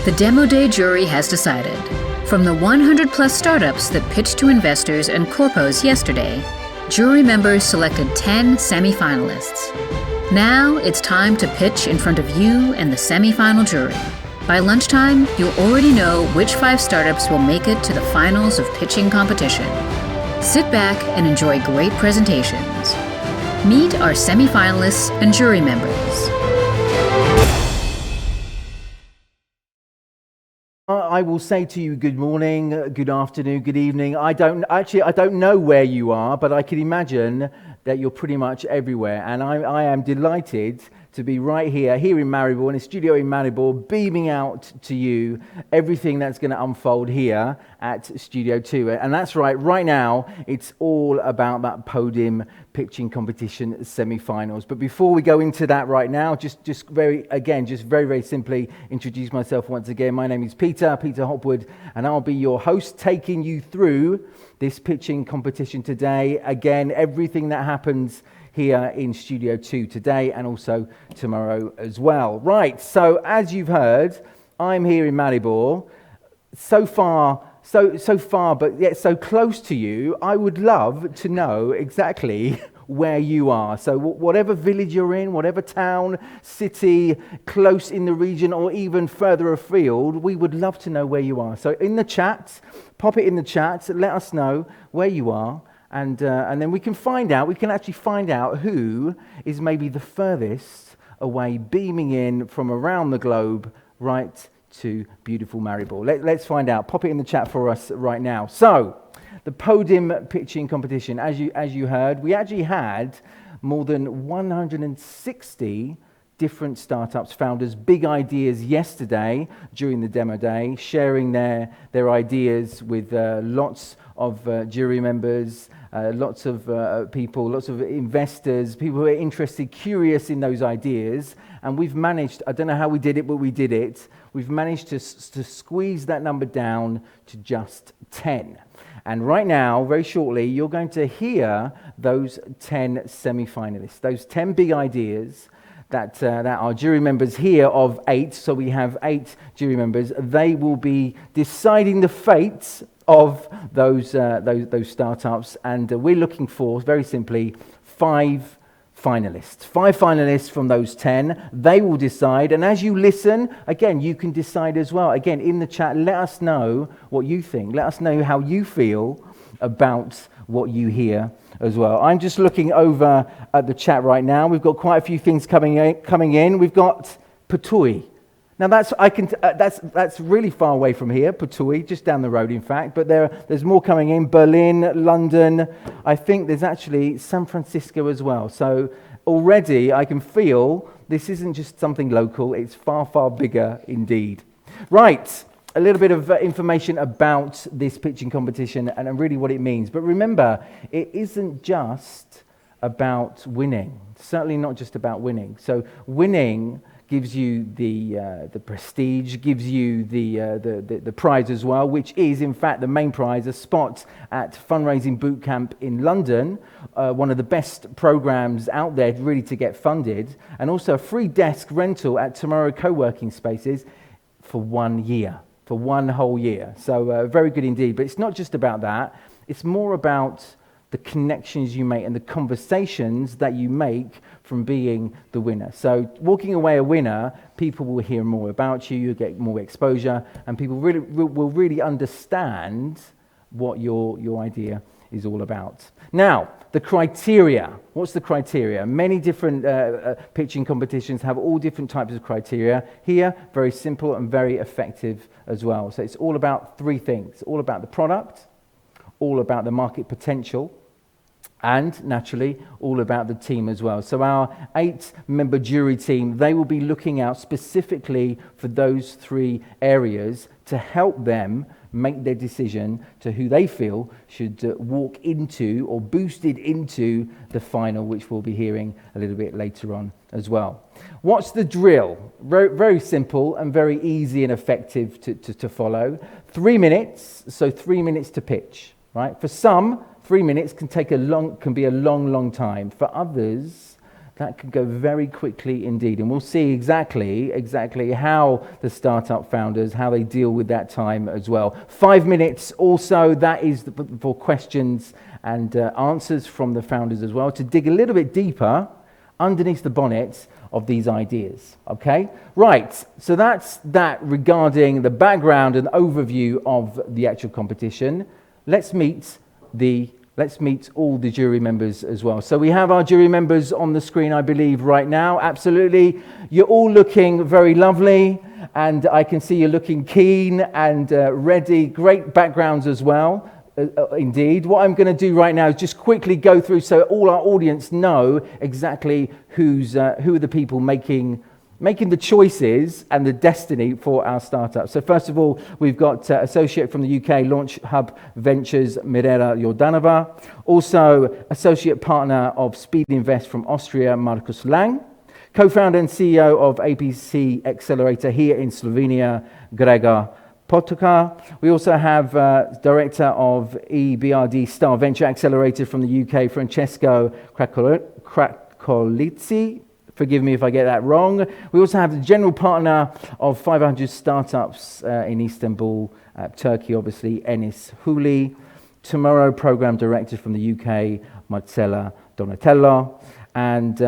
The Demo Day jury has decided. From the 100-plus startups that pitched to investors and corpos yesterday, jury members selected 10 semifinalists. Now it's time to pitch in front of you and the semifinal jury. By lunchtime, you'll already know which 5 startups will make it to the finals of pitching competition. Sit back and enjoy great presentations. Meet our semifinalists and jury members. I will say to you good morning, good afternoon, good evening. I don't know where you are, but I can imagine that you're pretty much everywhere. And I am delighted to be right here in Maribor, in a studio in Maribor, beaming out to you everything that's going to unfold here at Studio 2. And that's right now, it's all about that Podim pitching competition semi-finals. But before we go into that right now, just very simply introduce myself once again. My name is Peter Hopwood, and I'll be your host, taking you through this pitching competition today. Again, everything that happens here in Studio 2 today and also tomorrow as well. Right, so as you've heard, I'm here in Maribor. So far, but yet so close to you. I would love to know exactly where you are. So whatever village you're in, whatever town, city, close in the region, or even further afield, we would love to know where you are. So in the chat, pop it in the chat, let us know where you are, and then we can actually find out who is maybe the furthest away, beaming in from around the globe, right to beautiful Maribor. Let's find out. Pop it in the chat for us right now. So, the Podim pitching competition, as you heard, we actually had more than 160 different startups, founders, big ideas yesterday during the demo day, sharing their ideas with lots of jury members, lots of people, lots of investors, people who are interested, curious in those ideas. And we've managed, I don't know how we did it, but we did it. We've managed to squeeze that number down to just 10. And right now, very shortly, you're going to hear those 10 semi-finalists, those 10 big ideas that our jury members here of 8, so we have 8 jury members, they will be deciding the fate of those startups, and we're looking for, very simply, 5 finalists. 5 finalists from those 10. They will decide, and as you listen, again, you can decide as well. Again, in the chat, let us know what you think. Let us know how you feel about what you hear as well. I'm just looking over at the chat right now. We've got quite a few things coming in. We've got Patui. Now that's really far away from here, Patui, just down the road, in fact. But there's more coming in. Berlin, London. I think there's actually San Francisco as well. So already I can feel this isn't just something local. It's far, far bigger indeed. Right. A little bit of information about this pitching competition and really what it means. But remember, it isn't just about winning. Certainly not just about winning. So winning gives you the prestige, gives you the prize as well, which is in fact the main prize, a spot at Fundraising Bootcamp in London, one of the best programs out there really to get funded, and also a free desk rental at Tomorrow co-working spaces for 1 year. For 1 whole year. So very good indeed. But it's not just about that. It's more about the connections you make and the conversations that you make from being the winner. So walking away a winner, people will hear more about you, you'll get more exposure, and people will really understand what your idea is all about. Now, the criteria. What's the criteria? Many different pitching competitions have all different types of criteria. Here, very simple and very effective as well. So it's all about 3 things. All about the product, all about the market potential, and naturally, all about the team as well. So our 8-member jury team, they will be looking out specifically for those 3 areas to help them make their decision to who they feel should walk into or boosted into the final, which we'll be hearing a little bit later on as well. What's the drill? Very, very simple and very easy and effective to follow. 3 minutes, so 3 minutes to pitch, right? For some, 3 minutes can be a long time. For others, That can go very quickly indeed. And we'll see exactly how the startup founders, how they deal with that time as well. 5 minutes also, that is for questions and answers from the founders as well, to dig a little bit deeper underneath the bonnet of these ideas. Okay, right, so that's that regarding the background and overview of the actual competition. Let's meet all the jury members as well. So we have our jury members on the screen, I believe, right now. Absolutely. You're all looking very lovely, and I can see you're looking keen and ready. Great backgrounds as well. Indeed. What I'm going to do right now is just quickly go through so all our audience know exactly who are the people making the choices and the destiny for our startup. So first of all, we've got associate from the UK, Launch Hub Ventures, Mirela Jordanova. Also, associate partner of Speed Invest from Austria, Markus Lang. Co-founder and CEO of APC Accelerator here in Slovenia, Gregor Potoka. We also have director of EBRD Star Venture Accelerator from the UK, Francesco Krakolitsi. Forgive me if I get that wrong. We also have the general partner of 500 startups in Istanbul, Turkey, obviously, Enis Huli. Tomorrow program director from the UK, Marcella Donatello. And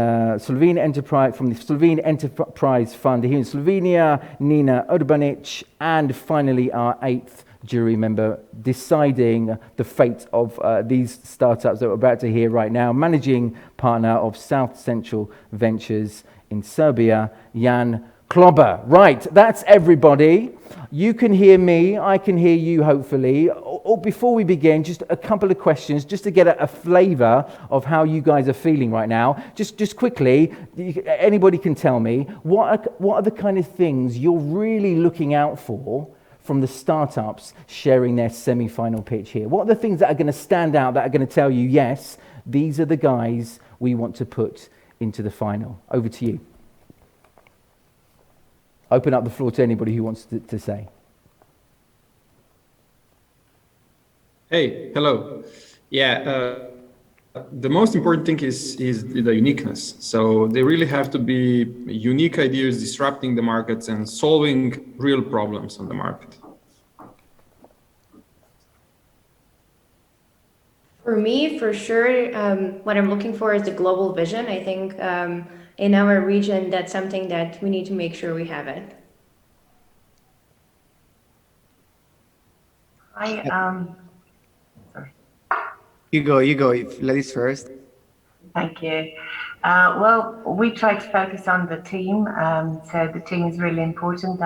Slovene Enterprise from the Slovene Enterprise Fund here in Slovenia, Nina Urbanic. And finally, our 8th jury member deciding the fate of these startups that we're about to hear right now, managing partner of South Central Ventures in Serbia, Jan Klober. Right, that's everybody. You can hear me, I can hear you hopefully. Before we begin, just a couple of questions, just to get a flavour of how you guys are feeling right now. Just quickly, anybody can tell me, what are the kind of things you're really looking out for from the startups sharing their semi-final pitch here? What are the things that are going to stand out, that are going to tell you, yes, these are the guys we want to put into the final? Over to you. Open up the floor to anybody who wants to say. Hey, hello. Yeah, the most important thing is the uniqueness. So they really have to be unique ideas, disrupting the markets and solving real problems on the market. For me, for sure, what I'm looking for is the global vision. I think in our region, that's something that we need to make sure we have it. Sorry. You go, ladies first. Thank you. Well, we try to focus on the team. So the team is really important.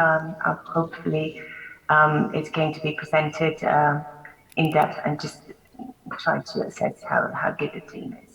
Hopefully, it's going to be presented in depth and just try to assess how good the team is.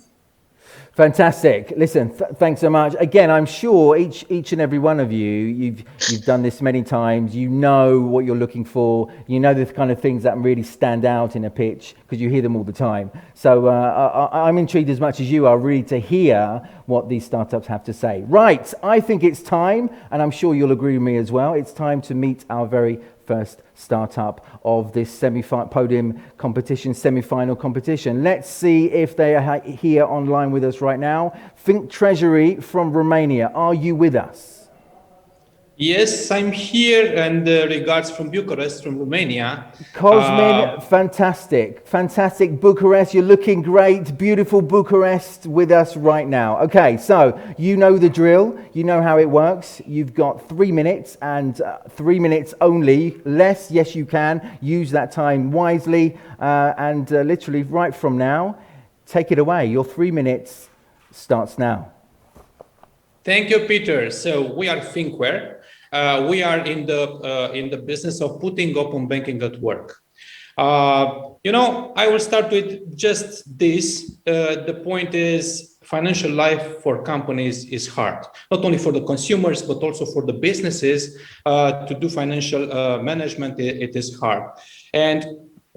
Fantastic. Listen, thanks so much. Again, I'm sure each and every one of you, you've done this many times. You know what you're looking for. You know the kind of things that really stand out in a pitch because you hear them all the time. So I'm intrigued as much as you are really to hear what these startups have to say. Right, I think it's time, and I'm sure you'll agree with me as well, it's time to meet our very first startup of this Podim competition, semi-final competition. Let's see if they are here online with us right now. Think Treasury from Romania, are you with us? Yes, I'm here, and regards from Bucharest, from Romania. Cosmin, fantastic Bucharest. You're looking great. Beautiful Bucharest with us right now. Okay, so you know the drill. You know how it works. You've got 3 minutes and 3 minutes only. Less, yes, you can. Use that time wisely. And literally right from now, take it away. Your 3 minutes starts now. Thank you, Peter. So we are Thinkware. We are in the business of putting open banking at work. I will start with just this. The point is, financial life for companies is hard, not only for the consumers, but also for the businesses. To do financial management, it is hard. And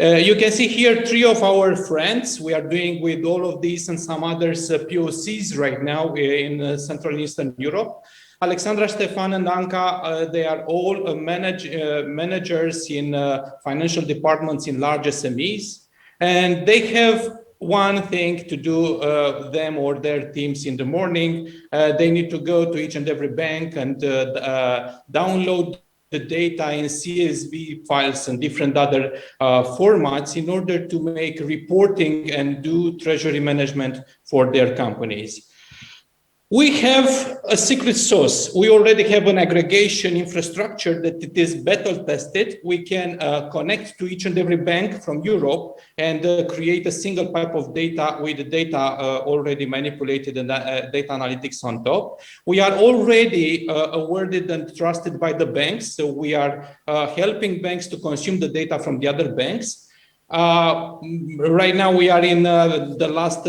you can see here 3 of our friends. We are doing with all of these and some others POCs right now in Central and Eastern Europe. Alexandra, Stefan, and Anka, they are all managers in financial departments in large SMEs. And they have one thing to do, them or their teams in the morning. They need to go to each and every bank and download the data in CSV files and different other formats in order to make reporting and do treasury management for their companies. We have a secret sauce. We already have an aggregation infrastructure that it is battle tested. We can connect to each and every bank from Europe and create a single pipe of data with the data already manipulated and data analytics on top. We are already awarded and trusted by the banks. So we are helping banks to consume the data from the other banks. Right now we are in the last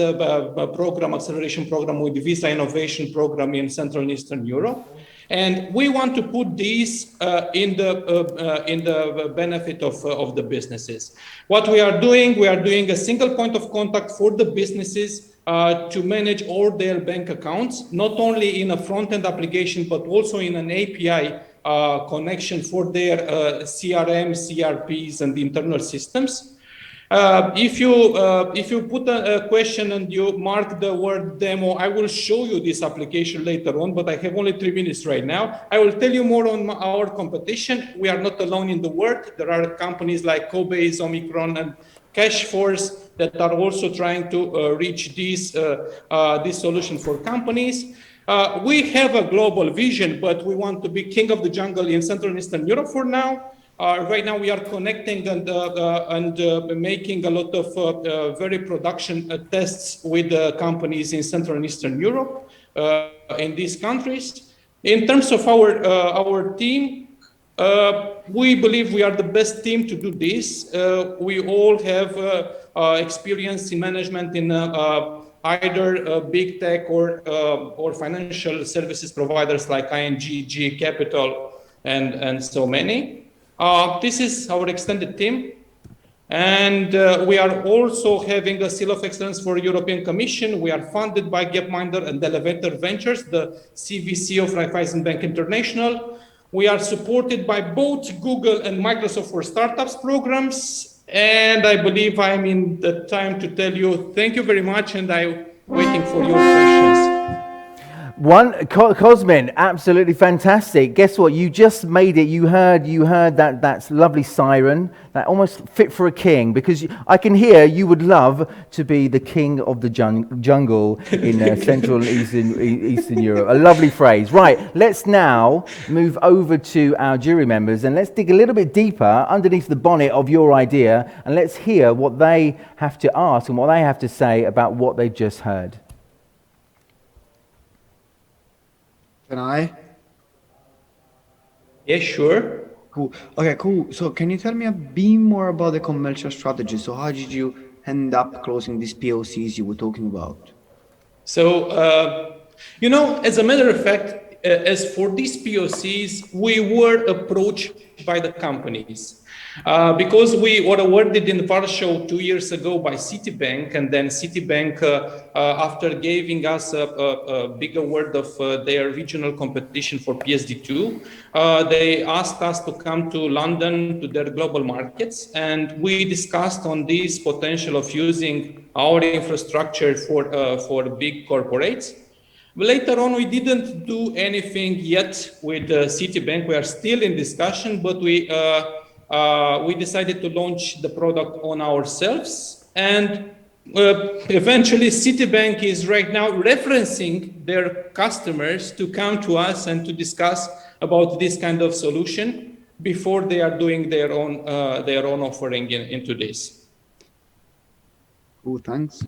program, acceleration program with Visa Innovation Program in Central and Eastern Europe. And we want to put these in the benefit of the businesses. What we are doing a single point of contact for the businesses to manage all their bank accounts, not only in a front-end application, but also in an API connection for their CRM, CRPs, and internal systems. If you put a question and you mark the word demo, I will show you this application later on, but I have only 3 minutes right now. I will tell you more on our competition. We are not alone in the world. There are companies like Cobase, Omicron, and Cashforce that are also trying to reach this solution for companies. We have a global vision, but we want to be king of the jungle in Central and Eastern Europe for now. Right now, we are connecting and making a lot of very production tests with companies in Central and Eastern Europe in these countries. In terms of our team, we believe we are the best team to do this. We all have experience in management in either big tech or financial services providers like ING, GE Capital, and so many. This is our extended team. And we are also having a Seal of Excellence for European Commission. We are funded by Gapminder and Elevator Ventures, the CVC of Raiffeisen Bank International. We are supported by both Google and Microsoft for Startups programs. And I believe I'm in the time to tell you, thank you very much. And I'm waiting for your questions. Cosmin, absolutely fantastic. Guess what? You just made it. You heard that lovely siren, that almost fit for a king, because I can hear you would love to be the king of the jungle in Central and Eastern Europe. A lovely phrase. Right, let's now move over to our jury members and let's dig a little bit deeper underneath the bonnet of your idea and let's hear what they have to ask and what they have to say about what they've just heard. Can I? Yeah, sure. Cool. Okay, cool. So can you tell me a bit more about the commercial strategy? So how did you end up closing these POCs you were talking about? So, as a matter of fact, as for these POCs, we were approached by the companies. Because we were awarded in Warsaw 2 years ago by Citibank, and then Citibank, after giving us a big award of their regional competition for PSD2, they asked us to come to London to their global markets, and we discussed on this potential of using our infrastructure for big corporates. Later on, we didn't do anything yet with Citibank. We are still in discussion, but we decided to launch the product on ourselves. And eventually, Citibank is right now referencing their customers to come to us and to discuss about this kind of solution before they are doing their own offering into this. Cool, thanks.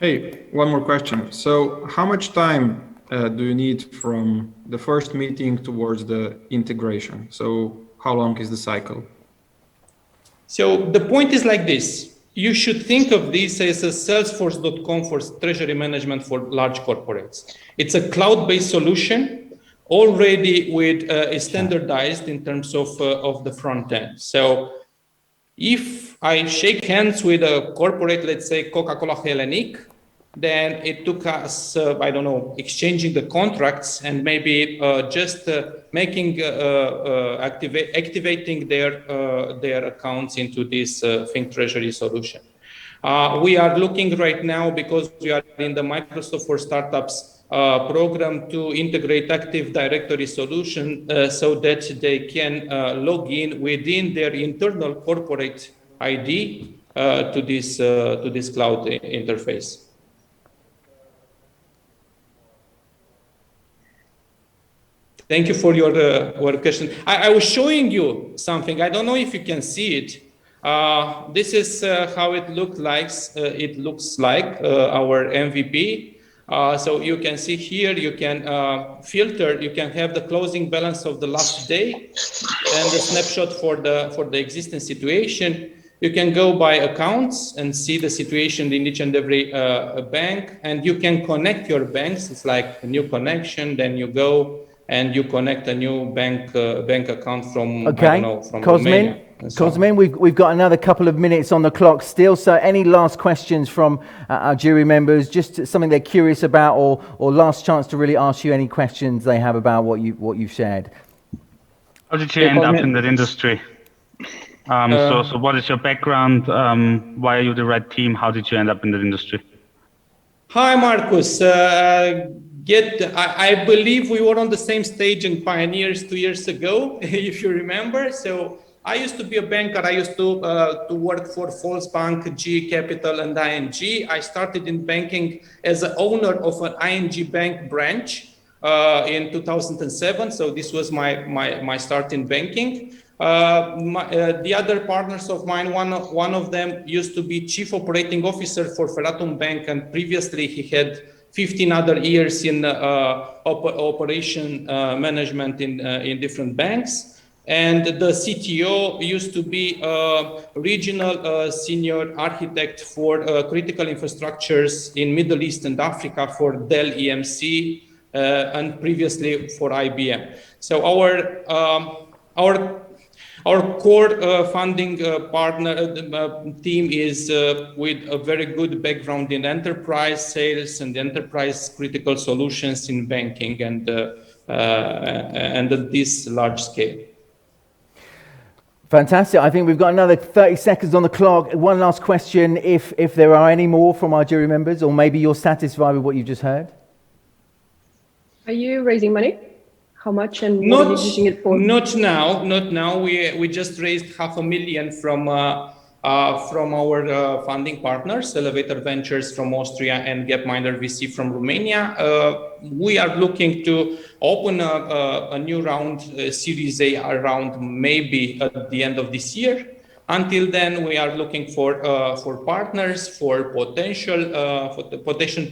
Hey, one more question. So how much time do you need from the first meeting towards the integration? So how long is the cycle? So the point is like this. You should think of this as a Salesforce.com for treasury management for large corporates. It's a cloud-based solution already with standardized in terms of the front end. So if I shake hands with a corporate, let's say Coca-Cola Hellenic, Then it took us, I don't know, exchanging the contracts and maybe just making activating their accounts into this Think Treasury solution. We are looking right now, because we are in the Microsoft for Startups program, to integrate Active Directory solution so that they can log in within their internal corporate ID to this cloud interface. Thank you for your question. I was showing you something. I don't know if you can see it. This is how it looks like our MVP. So you can see here, you can filter, you can have the closing balance of the last day and the snapshot for the existing situation. You can go by accounts and see the situation in each and every bank, and you can connect your banks. It's like a new connection. Then you go and you connect a new bank account from, I don't know, from Romania. Cosmin, we've got another couple of minutes on the clock still. So any last questions from our jury members? Just something they're curious about, or last chance to really ask you any questions they have about what you've shared. How did you end up in that industry? So what is your background? Why are you the right team? How did you end up in that industry? Hi, Marcus. I believe we were on the same stage in Pioneers 2 years ago, if you remember. So I used to be a banker. I used to work for Volksbank, GE Capital, and ING. I started in banking as an owner of an ING bank branch in 2007. So this was my start in banking. The other partners of mine, one of them used to be chief operating officer for Ferratum Bank, and previously he had 15 other years in operation management in different banks. And the CTO used to be a regional senior architect for critical infrastructures in Middle East and Africa for Dell EMC, and previously for IBM. So our core funding partner team is with a very good background in enterprise sales and enterprise critical solutions in banking and at this large scale. Fantastic. I think we've got another 30 seconds on the clock. One last question, if there are any more from our jury members, or maybe you're satisfied with what you just heard. Are you raising money? How much, and what are you using it for? Not now. We just raised $500,000 from our funding partners, Elevator Ventures from Austria and Gapminder VC from Romania. We are looking to open a new round, Series A round, maybe at the end of this year. Until then, we are looking for partners, for potential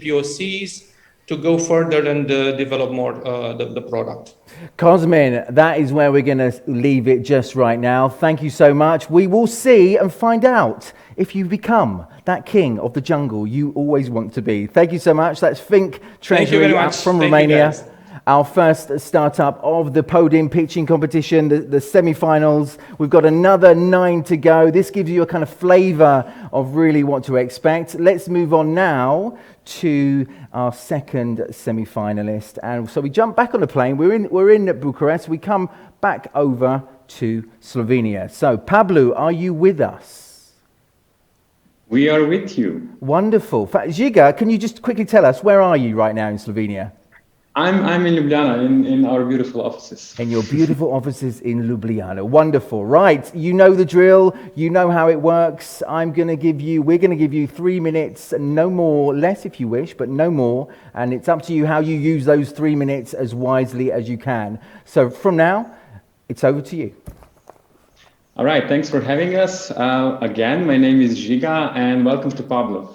POCs, to go further and develop more the product. Cosmin, that is where we're going to leave it just right now. Thank you so much. We will see and find out if you become that king of the jungle you always want to be. Thank you so much. That's Think Treasury from Romania. Our first startup of the Podim pitching competition, the semi-finals. We've got another 9 to go. This gives you a kind of flavor of really what to expect. Let's move on now to our second semi-finalist. And so we jump back on the plane. We're in Bucharest. We come back over to Slovenia. So Pablo, are you with us? We are with you. Wonderful. Žiga, can you just quickly tell us, where are you right now in Slovenia? I'm in Ljubljana, in our beautiful offices. In your beautiful offices in Ljubljana. Wonderful. Right. You know the drill. You know how it works. we're going to give you 3 minutes, no more, less if you wish, but no more. And it's up to you how you use those 3 minutes as wisely as you can. So from now, it's over to you. All right. Thanks for having us. Again, my name is Žiga, and welcome to Pablo.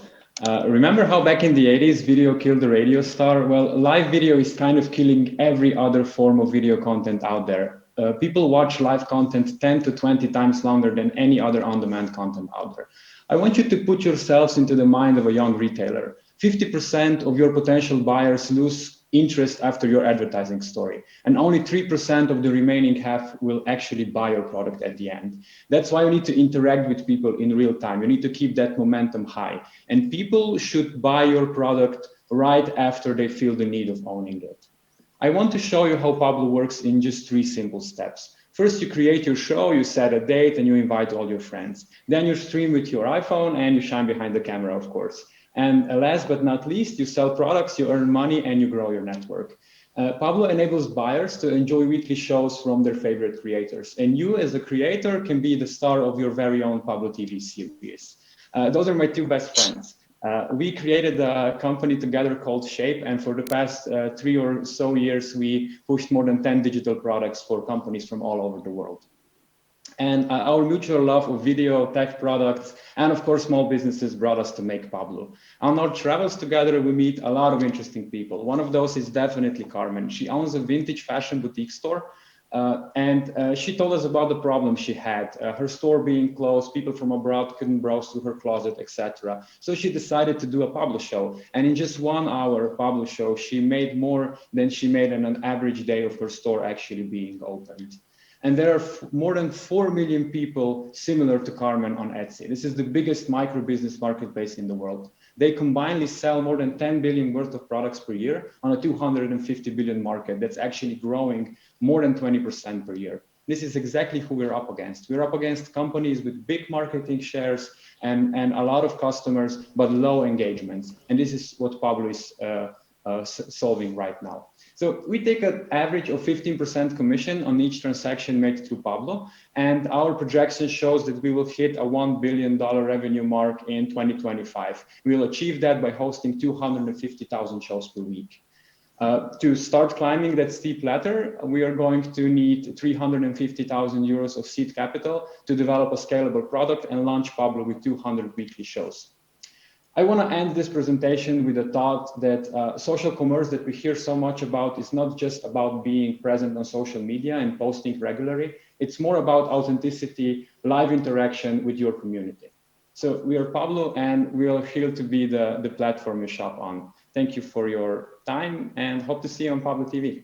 Remember how back in the 80s video killed the radio star? Well, live video is kind of killing every other form of video content out there. People watch live content 10 to 20 times longer than any other on-demand content out there. I want you to put yourselves into the mind of a young retailer. 50% of your potential buyers lose interest after your advertising story. And only 3% of the remaining half will actually buy your product at the end. That's why you need to interact with people in real time. You need to keep that momentum high. And people should buy your product right after they feel the need of owning it. I want to show you how Pablo works in just 3 simple steps. First, you create your show, you set a date, and you invite all your friends. Then you stream with your iPhone and you shine behind the camera, of course. And last but not least, you sell products, you earn money, and you grow your network. Pablo enables buyers to enjoy weekly shows from their favorite creators. And you, as a creator, can be the star of your very own Pablo TV series. Those are my 2 best friends. We created a company together called Shape, and for the past 3 or so years, we pushed more than 10 digital products for companies from all over the world. And our mutual love of video, tech products, and of course, small businesses brought us to make Pablo. On our travels together, we meet a lot of interesting people. One of those is definitely Carmen. She owns a vintage fashion boutique store. And she told us about the problem she had, her store being closed, people from abroad couldn't browse through her closet, etc. So she decided to do a Pablo show. And in just 1 hour Pablo show, she made more than she made in an average day of her store actually being opened. And there are more than 4 million people similar to Carmen on Etsy. This is the biggest micro business marketplace in the world. They combinedly sell more than 10 billion worth of products per year on a 250 billion market that's actually growing more than 20% per year. This is exactly who we're up against. We're up against companies with big marketing shares and a lot of customers, but low engagements. And this is what Pablo is solving right now. So we take an average of 15% commission on each transaction made through Pablo, and our projection shows that we will hit a $1 billion revenue mark in 2025. We'll achieve that by hosting 250,000 shows per week. To start climbing that steep ladder, we are going to need 350,000 euros of seed capital to develop a scalable product and launch Pablo with 200 weekly shows. I want to end this presentation with a thought that social commerce that we hear so much about is not just about being present on social media and posting regularly. It's more about authenticity, live interaction with your community. So we are Pablo, and we are here to be the platform you shop on. Thank you for your time, and hope to see you on Pablo TV.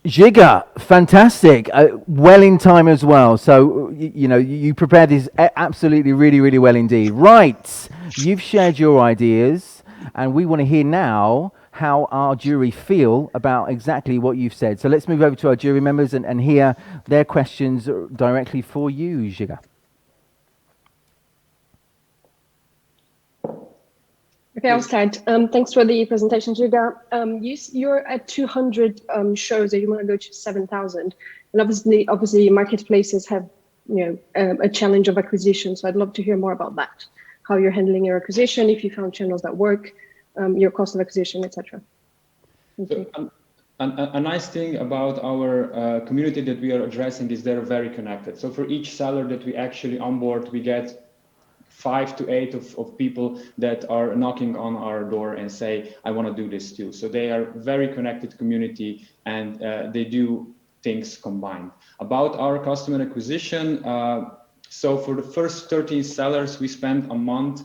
Giga, fantastic. Well in time as well. So, you know, you prepared this absolutely really, really well indeed. Right. You've shared your ideas, and we want to hear now how our jury feel about exactly what you've said. So let's move over to our jury members and hear their questions directly for you, Giga. Okay, I'll start. Thanks for the presentation, Giga. You're at 200 shows that you want to go to 7,000, and obviously marketplaces have, you know, a challenge of acquisition. So I'd love to hear more about that. How you're handling your acquisition, if you found channels that work, your cost of acquisition, etc. A nice thing about our community that we are addressing is they're very connected. So for each seller that we actually onboard, we get 5 to 8 of people that are knocking on our door and say, I want to do this too. So they are very connected community, and they do things combined. About our customer acquisition, so for the first 13 sellers, we spent a month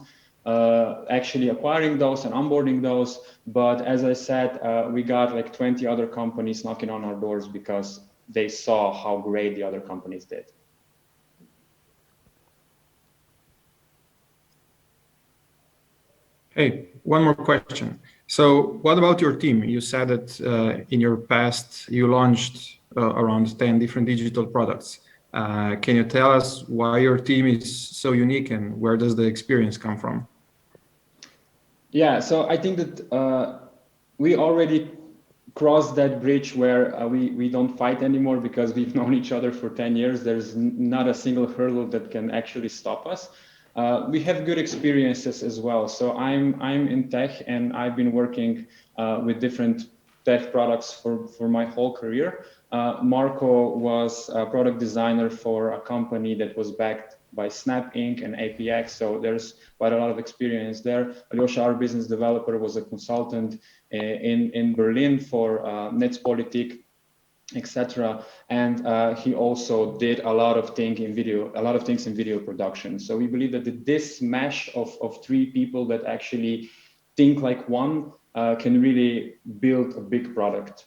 actually acquiring those and onboarding those. But as I said, we got like 20 other companies knocking on our doors because they saw how great the other companies did. Hey, one more question. So what about your team? You said that in your past, you launched around 10 different digital products. Can you tell us why your team is so unique, and where does the experience come from? Yeah, so I think that we already crossed that bridge where we don't fight anymore because we've known each other for 10 years. There's not a single hurdle that can actually stop us. We have good experiences as well. So I'm in tech, and I've been working with different tech products for my whole career. Marco was a product designer for a company that was backed by Snap Inc. and APX. So there's quite a lot of experience there. Alyosha, our business developer, was a consultant in Berlin for Netzpolitik, etc. And he also did a lot of things in video production. So we believe that this mesh of 3 people that actually think like one can really build a big product.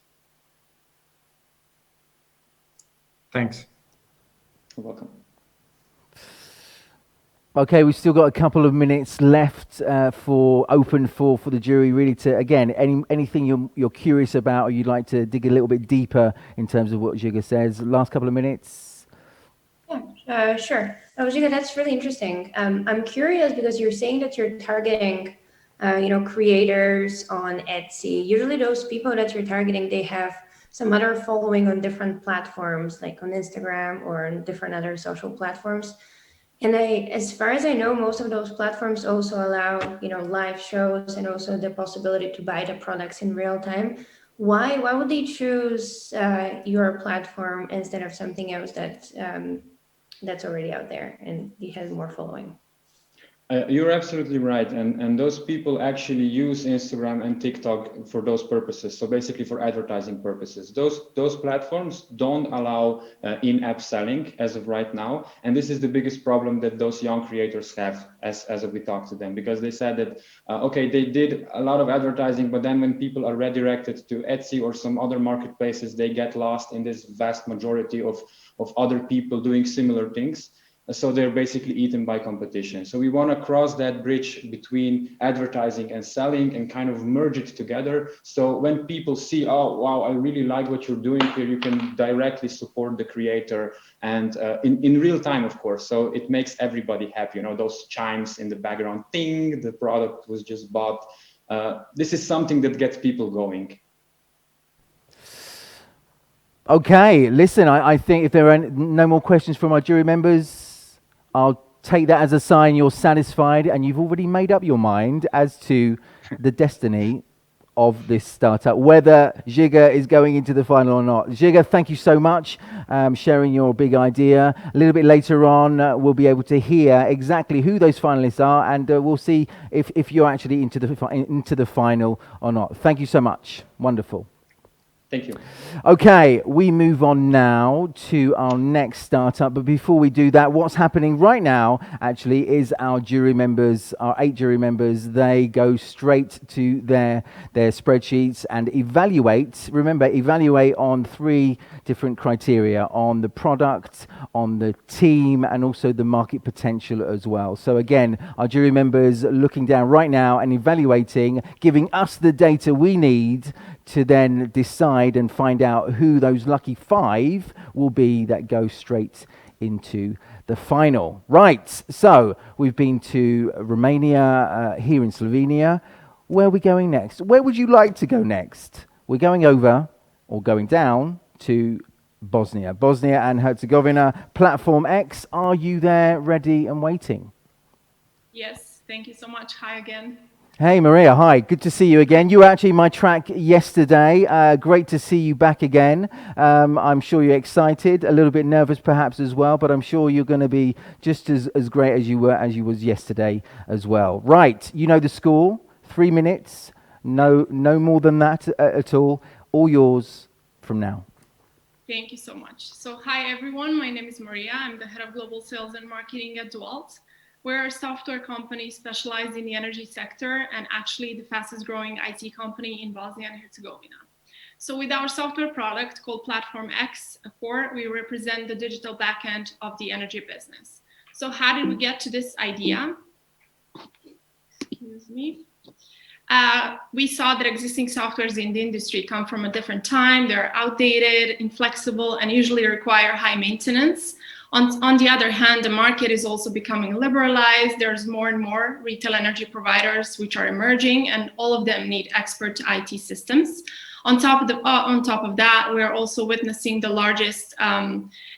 Thanks. You're welcome. Okay, we've still got a couple of minutes left for the jury, really, to, again, anything you're curious about or you'd like to dig a little bit deeper in terms of what Giga says. Last couple of minutes. Yeah, sure. Oh, Giga, that's really interesting. I'm curious because you're saying that you're targeting, creators on Etsy. Usually those people that you're targeting, they have some other following on different platforms, like on Instagram or on different other social platforms. And as far as I know, most of those platforms also allow, live shows and also the possibility to buy the products in real time. Why would they choose your platform instead of something else that's already out there and it has more following? You're absolutely right. And those people actually use Instagram and TikTok for those purposes. So basically for advertising purposes. Those platforms don't allow in-app selling as of right now. And this is the biggest problem that those young creators have as we talk to them, because they said that, okay, they did a lot of advertising, but then when people are redirected to Etsy or some other marketplaces, they get lost in this vast majority of other people doing similar things. So they're basically eaten by competition. So we want to cross that bridge between advertising and selling and kind of merge it together. So when people see, oh, wow, I really like what you're doing here, you can directly support the creator and in real time, of course. So it makes everybody happy. Those chimes in the background, ding, the product was just bought. This is something that gets people going. Okay, listen, I think if there are no more questions from our jury members, I'll take that as a sign you're satisfied and you've already made up your mind as to the destiny of this startup, whether Giga is going into the final or not. Giga, thank you so much sharing your big idea. A little bit later on, we'll be able to hear exactly who those finalists are, and we'll see if you're actually into the final or not. Thank you so much. Wonderful. Thank you. Okay, we move on now to our next startup. But before we do that, what's happening right now actually is our jury members, our 8 jury members, they go straight to their spreadsheets and evaluate. Remember, evaluate on 3 different criteria: on the product, on the team, and also the market potential as well. So again, our jury members looking down right now and evaluating, giving us the data we need to then decide and find out who those lucky 5 will be that go straight into the final. Right, so we've been to Romania, here in Slovenia. Where are we going next? Where would you like to go next? We're going over or going down to Bosnia. Bosnia and Herzegovina, Platform X. Are you there, ready and waiting? Yes, thank you so much. Hi again. Hey Maria, hi, good to see you again. You were actually my track yesterday. Great to see you back again. I'm sure you're excited, a little bit nervous perhaps as well, but I'm sure you're going to be just as great as you was yesterday as well. Right, you know the score, 3 minutes, no more than that at all yours from now. Thank you so much. So hi everyone, my name is Maria. I'm the head of global sales and marketing at Dwalt. We're a software company specialized in the energy sector and actually the fastest growing IT company in Bosnia and Herzegovina. So with our software product called Platform X Core, we represent the digital backend of the energy business. So how did we get to this idea? Excuse me. We saw that existing softwares in the industry come from a different time. They're outdated, inflexible, and usually require high maintenance. On the other hand, the market is also becoming liberalized. There's more and more retail energy providers which are emerging, and all of them need expert IT systems. On top of that, we're also witnessing the largest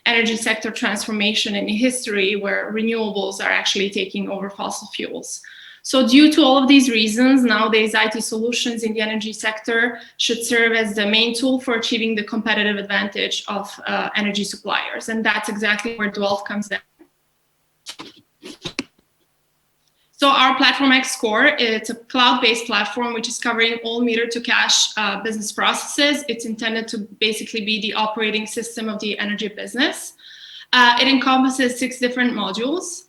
energy sector transformation in history, where renewables are actually taking over fossil fuels. So due to all of these reasons, nowadays IT solutions in the energy sector should serve as the main tool for achieving the competitive advantage of energy suppliers. And that's exactly where Dwalt comes in. So our Platform X Core, it's a cloud-based platform which is covering all meter-to-cash business processes. It's intended to basically be the operating system of the energy business. It encompasses 6 different modules.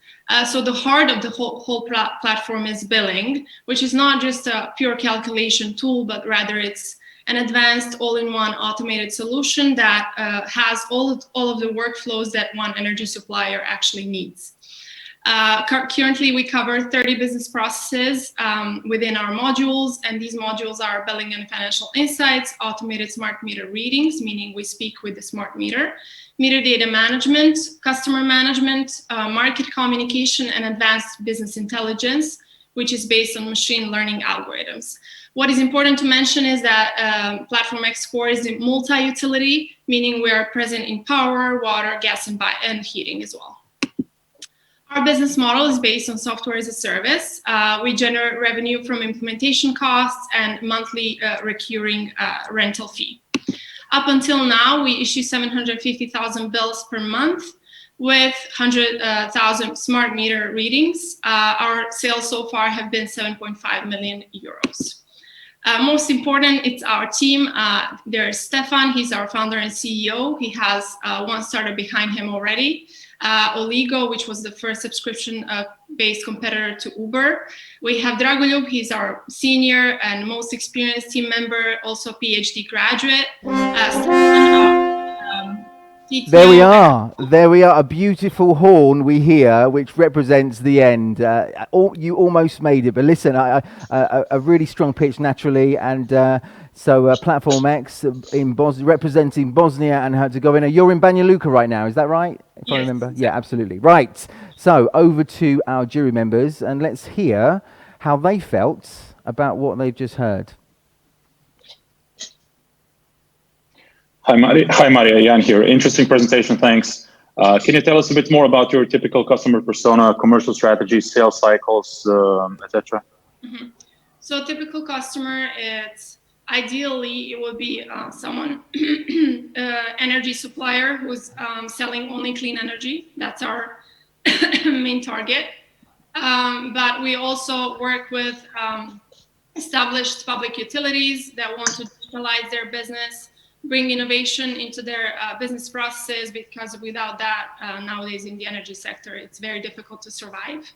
So the heart of the whole platform is billing, which is not just a pure calculation tool, but rather it's an advanced all-in-one automated solution that has all of the workflows that one energy supplier actually needs. Currently, we cover 30 business processes within our modules, and these modules are billing and financial insights, automated smart meter readings, meaning we speak with the smart meter, meter data management, customer management, market communication, and advanced business intelligence, which is based on machine learning algorithms. What is important to mention is that Platform X Core is a multi-utility, meaning we are present in power, water, gas, and heating as well. Our business model is based on software as a service. We generate revenue from implementation costs and monthly recurring rental fee. Up until now, we issue 750,000 bills per month with 100,000 smart meter readings. Our sales so far have been 7.5 million euros. Most important, it's our team. There's Stefan, he's our founder and CEO. He has one startup behind him already. Oligo, which was the first subscription-based competitor to Uber. We have Dragoljub, he's our senior and most experienced team member, also PhD graduate. There we are. There we are. A beautiful horn we hear, which represents the end. You almost made it, but listen, a really strong pitch naturally, and so Platform X in representing Bosnia and Herzegovina. You're in Banja Luka right now, is that right? If I remember, yeah, absolutely. Right. So over to our jury members, and let's hear how they felt about what they've just heard. Hi, Maria. Jan here. Interesting presentation. Thanks. Can you tell us a bit more about your typical customer persona, commercial strategies, sales cycles, etc.? Mm-hmm. So, typical customer, it's ideally it would be someone energy supplier who's selling only clean energy. That's our main target. But we also work with established public utilities that want to digitalize their business, bring innovation into their business processes, because without that, nowadays in the energy sector, it's very difficult to survive.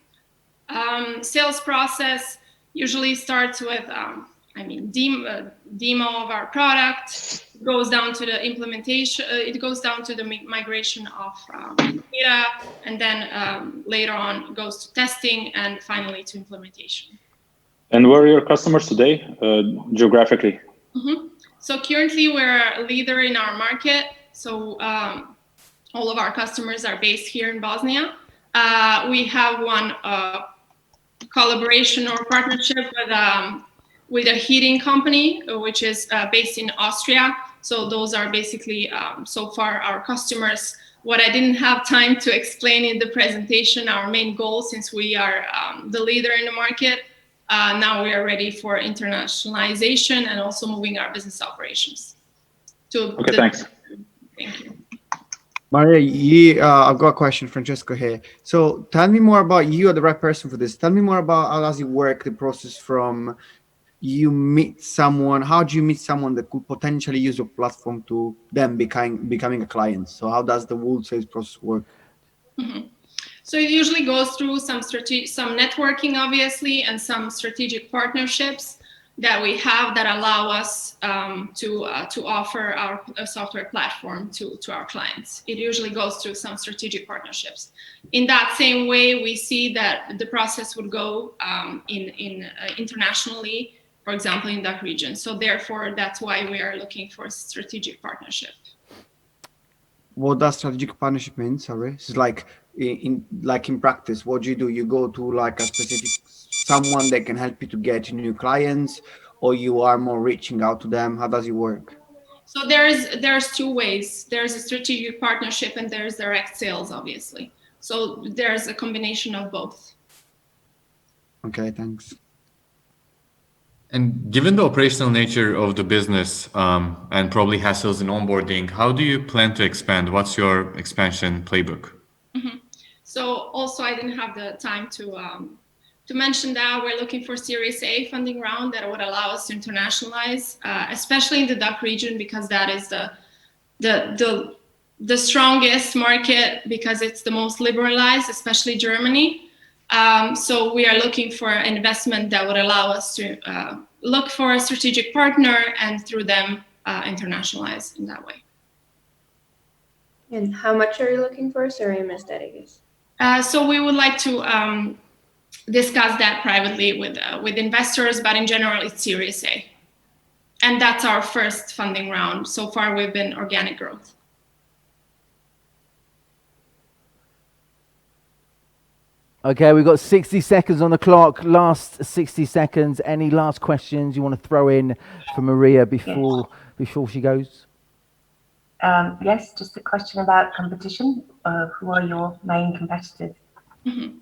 Sales process usually starts with, demo of our product, goes down to the implementation, it goes down to the migration of data, and then later on goes to testing, and finally to implementation. And where are your customers today, geographically? Mm-hmm. So currently we're a leader in our market. So all of our customers are based here in Bosnia. We have one collaboration or partnership with a heating company, which is based in Austria. So those are basically so far our customers. What I didn't have time to explain in the presentation, our main goal, since we are the leader in the market, now we are ready for internationalization and also moving our business operations. Okay, thanks. Thank you. Maria, I've got a question, Francesco here. So tell me more about, you are the right person for this. Tell me more about how does it work, the process from you meet someone, how do you meet someone that could potentially use your platform to them becoming a client? So how does the whole sales process work? Mm-hmm. So it usually goes through some networking, obviously, and some strategic partnerships that we have that allow us to offer our software platform to our clients. It usually goes through some strategic partnerships. In that same way, we see that the process would go internationally, for example, in that region. So therefore, that's why we are looking for strategic partnership. What does strategic partnership mean? Sorry, it's like in practice, what do? You go to like a specific someone that can help you to get new clients, or you are more reaching out to them? How does it work? So there's two ways. There's a strategic partnership and there's direct sales, obviously. So there's a combination of both. Okay, thanks. And given the operational nature of the business and probably hassles in onboarding, how do you plan to expand? What's your expansion playbook? Mm-hmm. So also, I didn't have the time to mention that we're looking for Series A funding round that would allow us to internationalize, especially in the DACH region, because that is the the strongest market because it's the most liberalized, especially Germany. So we are looking for an investment that would allow us to look for a strategic partner and through them internationalize in that way. And how much are you looking for? Sorry, I missed that, I guess. So we would like to discuss that privately with investors, but in general, it's Series A. And that's our first funding round. So far, we've been organic growth. Okay, we've got 60 seconds on the clock. Last 60 seconds. Any last questions you want to throw in for Maria before she goes? Yes, just a question about competition. Who are your main competitors? Mm-hmm.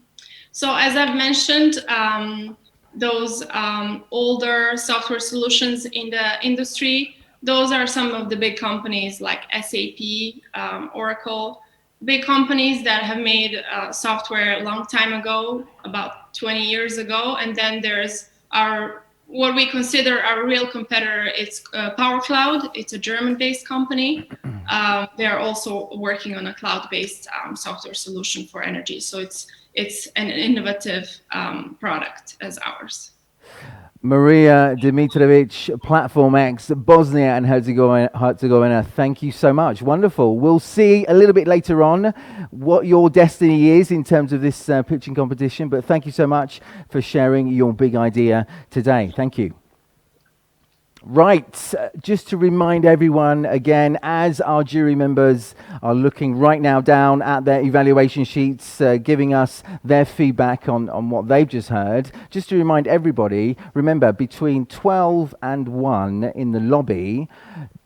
So as I've mentioned, those older software solutions in the industry, those are some of the big companies like SAP, Oracle, big companies that have made software a long time ago, about 20 years ago. And then there's what we consider our real competitor. It's Power Cloud. It's a German-based company. They're also working on a cloud-based software solution for energy. So it's an innovative product as ours. Maria Dimitrovic, Platform X, Bosnia and Herzegovina, thank you so much. Wonderful. We'll see a little bit later on what your destiny is in terms of this pitching competition, but thank you so much for sharing your big idea today. Thank you. Right, just to remind everyone again, as our jury members are looking right now down at their evaluation sheets, giving us their feedback on what they've just heard, just to remind everybody, remember, between 12 and 1 in the lobby,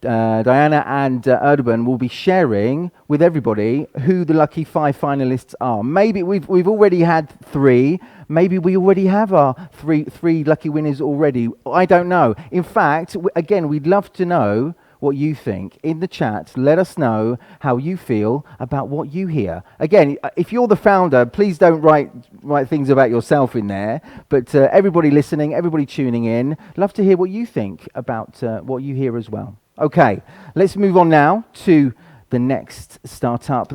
Diana and Erdogan will be sharing with everybody who the lucky 5 finalists are. Maybe we've already had 3. Maybe we already have our three lucky winners already. I don't know. In fact, again, we'd love to know what you think. In the chat, let us know how you feel about what you hear. Again, if you're the founder, please don't write things about yourself in there. But everybody listening, everybody tuning in, love to hear what you think about what you hear as well. Okay, let's move on now to the next startup.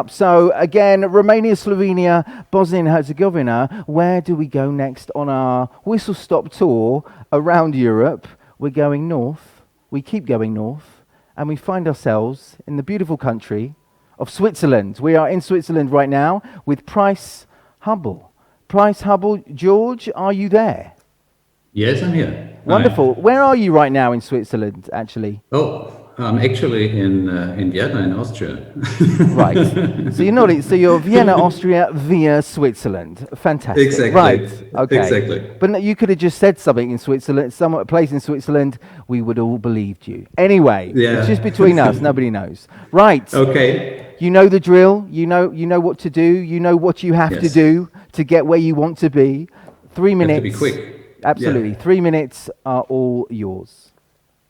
So again, Romania, Slovenia, Bosnia and Herzegovina. Where do we go next on our whistle-stop tour around Europe? We're going north. We keep going north, and we find ourselves in the beautiful country of Switzerland. We are in Switzerland right now with Price Hubble. Price Hubble, George, are you there? Yes, I'm here. Wonderful. Hi. Where are you right now in Switzerland, actually? Oh, I'm actually in Vienna, in Austria. Right. So you're Vienna, Austria via Switzerland. Fantastic. Exactly. Right. Okay. Exactly. But no, you could have just said something in Switzerland, some place in Switzerland. We would all believed you. Anyway, It's just between us. Nobody knows. Right. Okay. You know the drill. You know what to do. You know what you have to do to get where you want to be. 3 minutes. Have to be quick. Absolutely. 3 minutes are all yours.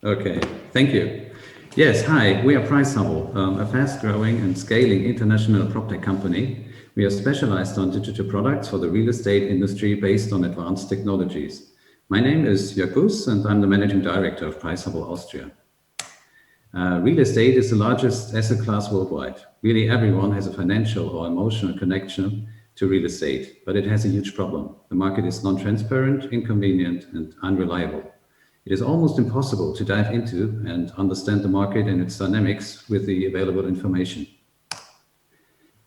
Okay. Thank you. Yes, hi, we are Price Hubble, a fast-growing and scaling international PropTech company. We are specialized on digital products for the real estate industry based on advanced technologies. My name is Jörg Buss, and I'm the Managing Director of Price Hubble Austria. Real estate is the largest asset class worldwide. Really everyone has a financial or emotional connection to real estate, but it has a huge problem. The market is non-transparent, inconvenient, and unreliable. It is almost impossible to dive into and understand the market and its dynamics with the available information.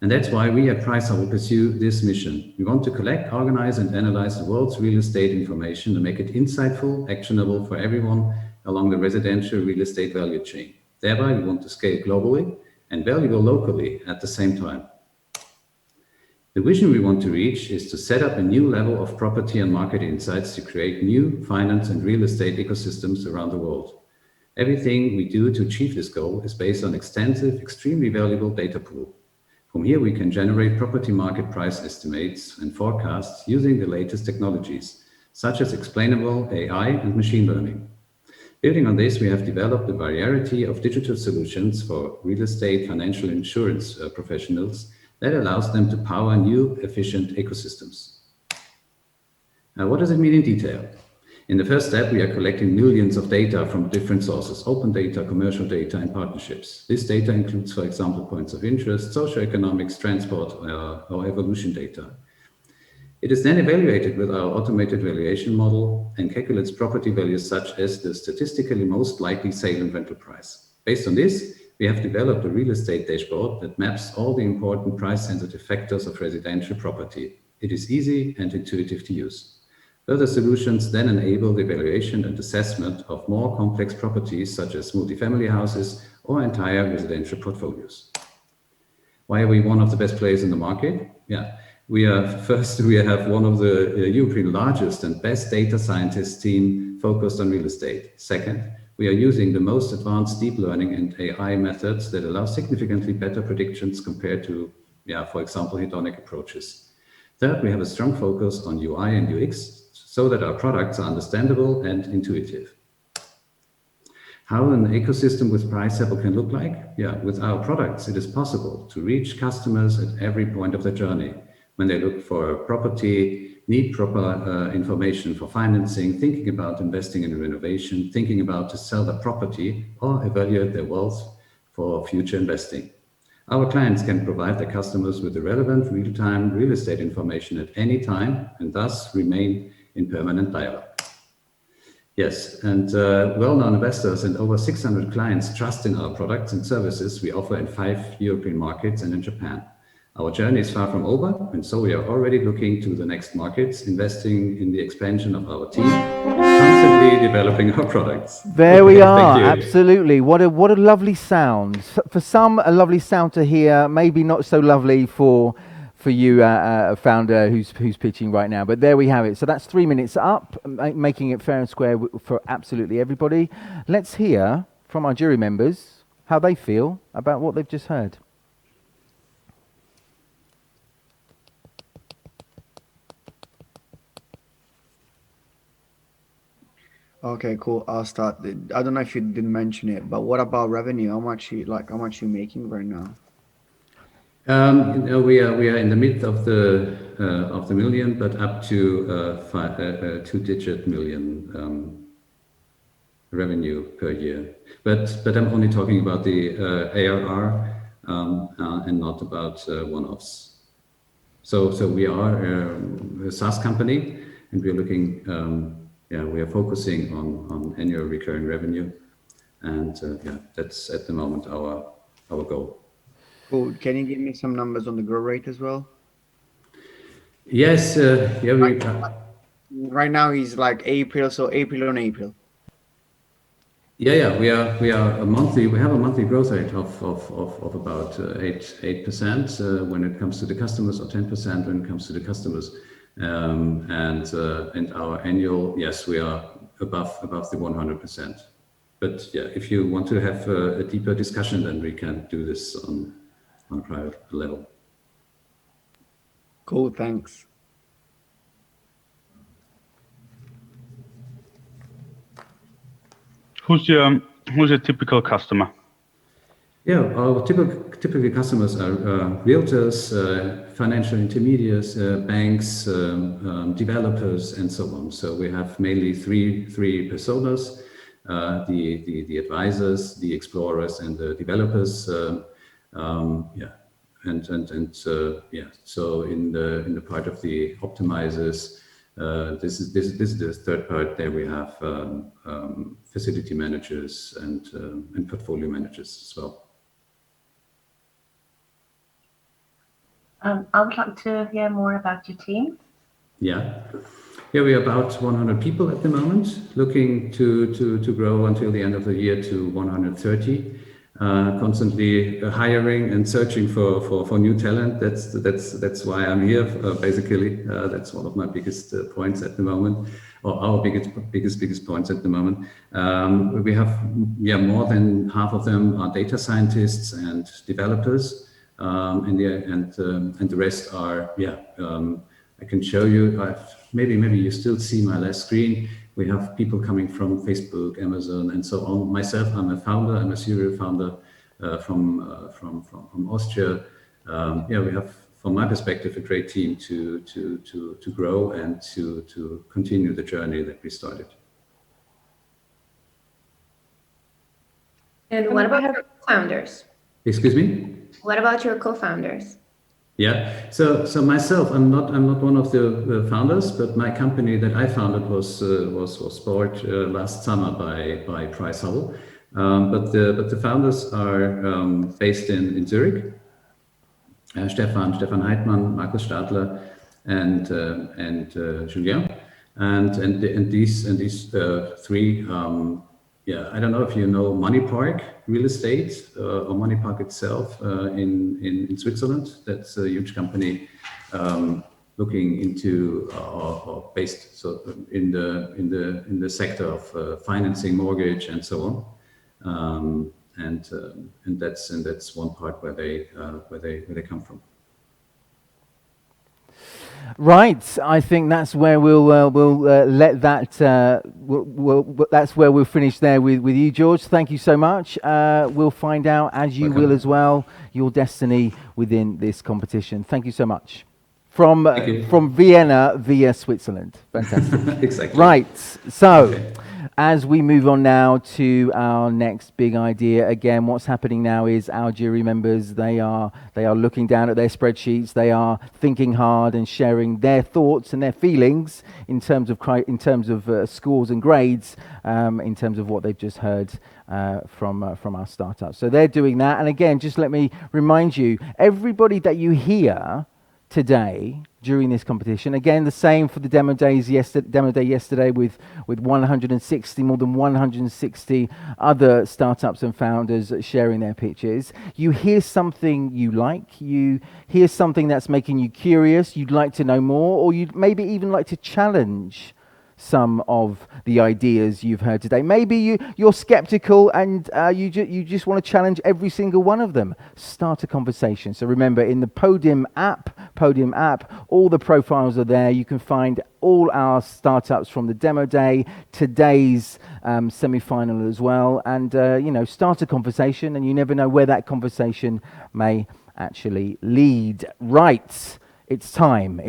And that's why we at Price Hubble pursue this mission. We want to collect, organize, and analyze the world's real estate information and make it insightful, actionable for everyone along the residential real estate value chain. Thereby, we want to scale globally and valuable locally at the same time. The vision we want to reach is to set up a new level of property and market insights to create new finance and real estate ecosystems around the world. Everything we do to achieve this goal is based on extensive, extremely valuable data pool. From here, we can generate property market price estimates and forecasts using the latest technologies, such as explainable AI and machine learning. Building on this, we have developed a variety of digital solutions for real estate, financial, insurance professionals that allows them to power new, efficient ecosystems. Now, what does it mean in detail? In the first step, we are collecting millions of data from different sources, open data, commercial data, and partnerships. This data includes, for example, points of interest, socioeconomics, transport, or evolution data. It is then evaluated with our automated valuation model and calculates property values such as the statistically most likely sale and rental price. Based on this, we have developed a real estate dashboard that maps all the important price-sensitive factors of residential property. It is easy and intuitive to use. Further solutions then enable the evaluation and assessment of more complex properties such as multifamily houses or entire residential portfolios. Why are we one of the best players in the market? We have one of the European largest and best data scientist team focused on real estate. Second, we are using the most advanced deep learning and AI methods that allow significantly better predictions compared to, for example, hedonic approaches. Third, we have a strong focus on UI and UX so that our products are understandable and intuitive. How an ecosystem with PriceSable can look like? With our products, it is possible to reach customers at every point of their journey. When they look for a property, need proper information for financing, thinking about investing in renovation, thinking about to sell the property, or evaluate their wealth for future investing. Our clients can provide their customers with the relevant real-time real estate information at any time and thus remain in permanent dialogue. Yes, and well-known investors and over 600 clients trust in our products and services we offer in 5 European markets and in Japan. Our journey is far from over, and so we are already looking to the next markets, investing in the expansion of our team, constantly developing our products. There we are, absolutely. What a lovely sound. For some, a lovely sound to hear, maybe not so lovely for you, a founder who's pitching right now. But there we have it. So that's 3 minutes up, making it fair and square for absolutely everybody. Let's hear from our jury members how they feel about what they've just heard. Okay, cool. I'll start. I don't know if you didn't mention it, but what about revenue? How much you making right now? We are in the midst of the million, but up to 2-digit million revenue per year. But I'm only talking about the ARR and not about one-offs. So we are a SaaS company, and we're looking. We are focusing on annual recurring revenue, and that's at the moment our goal. Cool. Can you give me some numbers on the growth rate as well? Yes. Right now is like April, so April on April. We have a monthly growth rate of about 8% when it comes to the customers, or 10% when it comes to the customers. And our annual, yes, we are above the 100%. But if you want to have a deeper discussion, then we can do this on a private level. Cool, thanks. Who's your typical customer? Our typical customers are realtors, financial intermediaries, banks, developers, and so on. So we have mainly three personas: the advisors, the explorers, and the developers. So in the part of the optimizers, this is the third part. There we have facility managers and portfolio managers as well. I would like to hear more about your team. We are about 100 people at the moment, looking to grow until the end of the year to 130. Constantly hiring and searching for new talent. That's why I'm here. Basically, that's one of my biggest points at the moment, or our biggest points at the moment. We have more than half of them are data scientists and developers. And the rest are I can show you. Maybe you still see my last screen. We have people coming from Facebook, Amazon, and so on. Myself, I'm a founder. I'm a serial founder from Austria. We have, from my perspective, a great team to grow and to continue the journey that we started. And what about your co-founders? Excuse me? What about your co-founders? Yeah. So myself, I'm not one of the founders, but my company that I founded was bought last summer by Price Hubble. But the founders are based in Zurich. Stefan Heidmann, Markus Stadler, and Julien, and these three. Yeah, I don't know if you know Money Park Real Estate or Money Park itself in Switzerland. That's a huge company looking into or based in the sector of financing, mortgage, and so on. And that's one part where they come from. Right, I think that's where we'll let that. That's where we'll finish there with you, George. Thank you so much. We'll find out, as you will as well, your destiny within this competition. Thank you so much. From Vienna via Switzerland. Fantastic. Exactly. Right. So, as we move on now to our next big idea, again, what's happening now is our jury members, they are looking down at their spreadsheets, they are thinking hard and sharing their thoughts and their feelings in terms of scores and grades, in terms of what they've just heard from our startups. So they're doing that. And again, just let me remind you, everybody that you hear today during this competition, again the same for the demo day yesterday with more than 160 other startups and founders sharing their pitches. You hear something you like, you hear something that's making you curious, you'd like to know more, or you'd maybe even like to challenge some of the ideas you've heard today. Maybe you're skeptical and you just want to challenge every single one of them. Start a conversation. So remember, in the Podim app, all the profiles are there. You can find all our startups from the demo day, today's semi-final as well, and start a conversation, and you never know where that conversation may actually lead. Right. It's time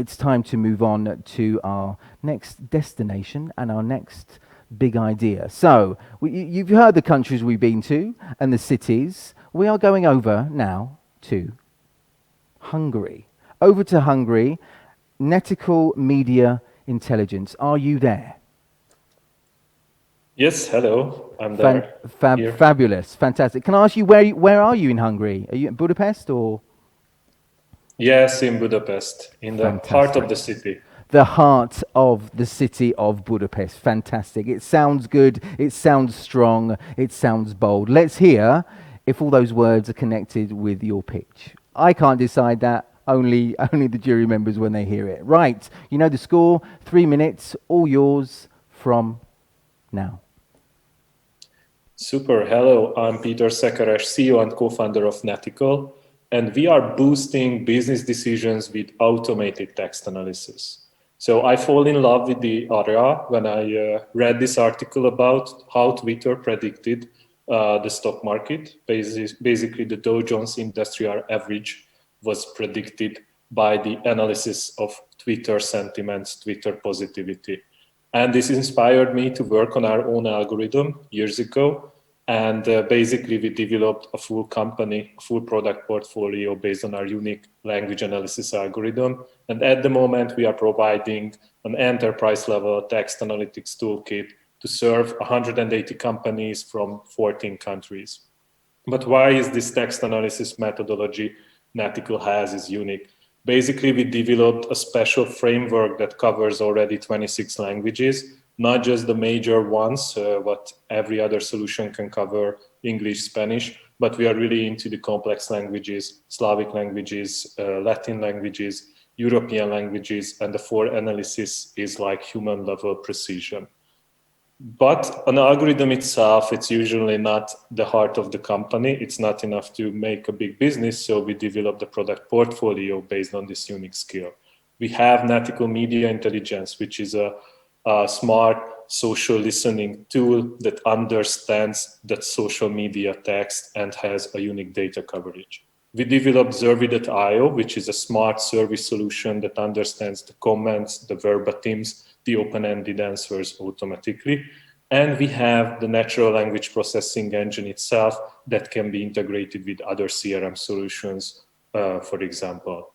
to move on to our next destination and our next big idea. So, you've heard the countries we've been to and the cities. We are going over now to Hungary. Over to Hungary. Netical Media Intelligence. Are you there? Yes, hello. I'm there. Fabulous. Fantastic. Can I ask you, where are you in Hungary? Are you in Budapest or? Yes, in Budapest, in the heart of the city. The heart of the city of Budapest. Fantastic. It sounds good. It sounds strong. It sounds bold. Let's hear if all those words are connected with your pitch. I can't decide that. Only the jury members when they hear it. Right. You know the score. 3 minutes. All yours from now. Super. Hello. I'm Peter Szekares, CEO and co-founder of Netical. And we are boosting business decisions with automated text analysis. So I fall in love with the area when I read this article about how Twitter predicted the stock market. Basically, the Dow Jones Industrial Average was predicted by the analysis of Twitter sentiments, Twitter positivity. And this inspired me to work on our own algorithm years ago. And basically, we developed a full company, full product portfolio based on our unique language analysis algorithm. And at the moment, we are providing an enterprise-level text analytics toolkit to serve 180 companies from 14 countries. But why is this text analysis methodology Netical has is unique? Basically, we developed a special framework that covers already 26 languages, not just the major ones, what every other solution can cover, English, Spanish, but we are really into the complex languages, Slavic languages, Latin languages, European languages, and the for analysis is like human level precision. But an algorithm itself, it's usually not the heart of the company. It's not enough to make a big business, so we developed the product portfolio based on this unique skill. We have Netical Media Intelligence, which is a smart social listening tool that understands that social media text and has a unique data coverage. We developed Zervi.io, which is a smart service solution that understands the comments, the verbatims, the open-ended answers automatically. And we have the natural language processing engine itself that can be integrated with other CRM solutions, for example.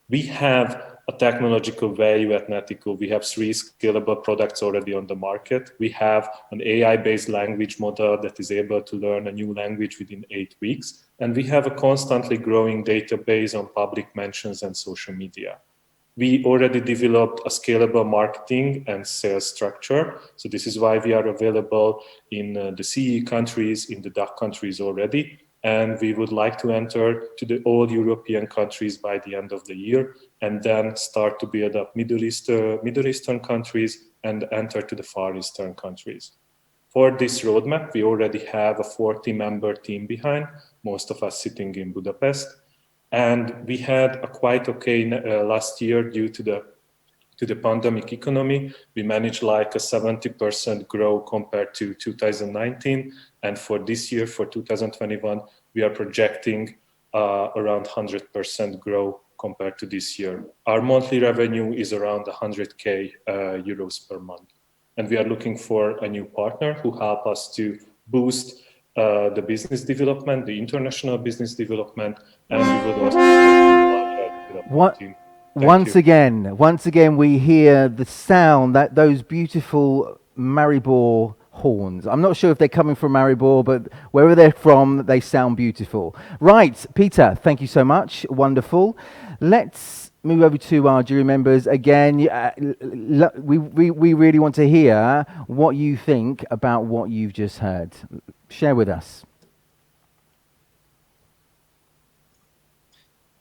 We have a technological value at Netico. We have 3 scalable products already on the market. We have an AI-based language model that is able to learn a new language within 8 weeks. And we have a constantly growing database on public mentions and social media. We already developed a scalable marketing and sales structure. So this is why we are available in the CE countries, in the DACH countries already. And we would like to enter to the all European countries by the end of the year, and then start to build up Middle Eastern countries and enter to the Far Eastern countries. For this roadmap, we already have a 40-member team behind, most of us sitting in Budapest. And we had a quite okay last year due to the pandemic economy. We managed like a 70% growth compared to 2019. And for this year, for 2021, we are projecting around 100% growth compared to this year. Our monthly revenue is around 100K euros per month. And we are looking for a new partner who help us to boost the business development, the international business development, and we would also team. Once again, we hear the sound, those beautiful Maribor horns. I'm not sure if they're coming from Maribor, but wherever they're from, they sound beautiful. Right, Peter, thank you so much. Wonderful. Let's move over to our jury members again. We really want to hear what you think about what you've just heard. Share with us.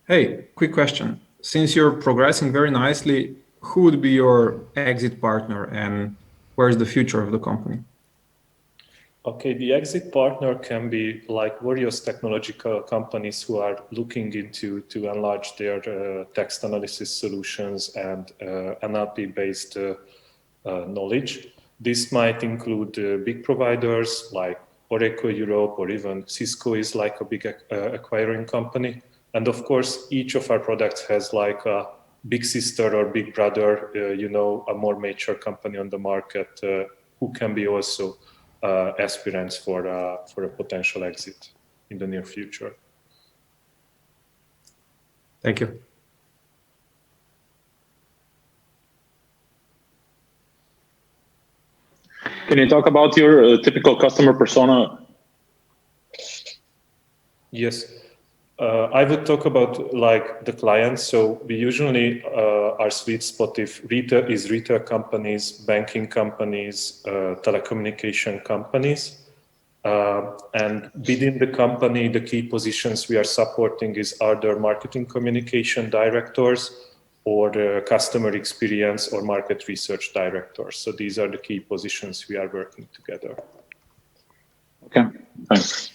Hey, quick question. Since you're progressing very nicely, who would be your exit partner and where's the future of the company? Okay, the exit partner can be like various technological companies who are looking into to enlarge their text analysis solutions and NLP-based knowledge. This might include big providers like Oracle Europe, or even Cisco is like a big acquiring company. And of course, each of our products has like a big sister or big brother, a more mature company on the market who can be also aspirants for a potential exit in the near future. Thank you. Can you talk about your typical customer persona? Yes. I would talk about like the clients. So we usually our sweet spot is retail companies, banking companies, telecommunication companies. And within the company, the key positions we are supporting is either marketing communication directors or the customer experience or market research directors. So these are the key positions we are working together. Okay, thanks.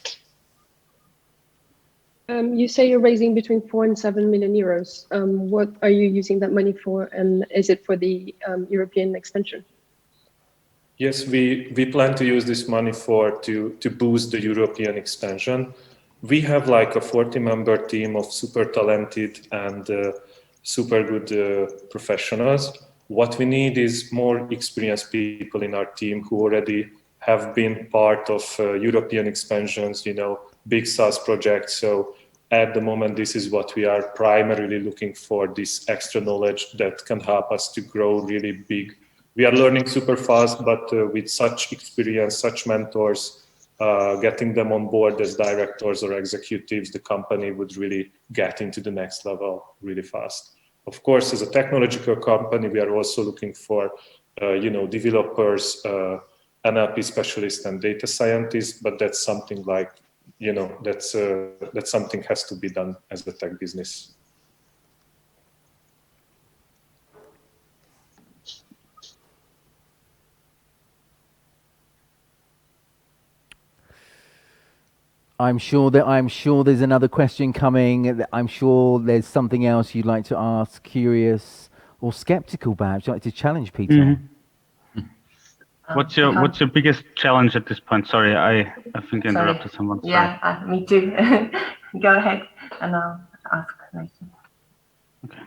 You say you're raising between 4 and 7 million euros. What are you using that money for, and is it for the European expansion? Yes, we plan to use this money to boost the European expansion. We have like a 40-member team of super talented and super good professionals. What we need is more experienced people in our team who already have been part of European expansions, big SaaS projects. So at the moment, this is what we are primarily looking for, this extra knowledge that can help us to grow really big. We are learning super fast, but with such experience, such mentors, getting them on board as directors or executives, the company would really get into the next level really fast. Of course, as a technological company, we are also looking for, developers, NLP specialists and data scientists, but that's something like, that something has to be done as a tech business. I'm sure there's another question coming. I'm sure there's something else you'd like to ask, curious or skeptical, perhaps. You'd like to challenge Peter. Mm-hmm. What's your biggest challenge at this point? Sorry, I think I interrupted someone. Sorry. Yeah, me too. Go ahead and I'll ask later. Okay.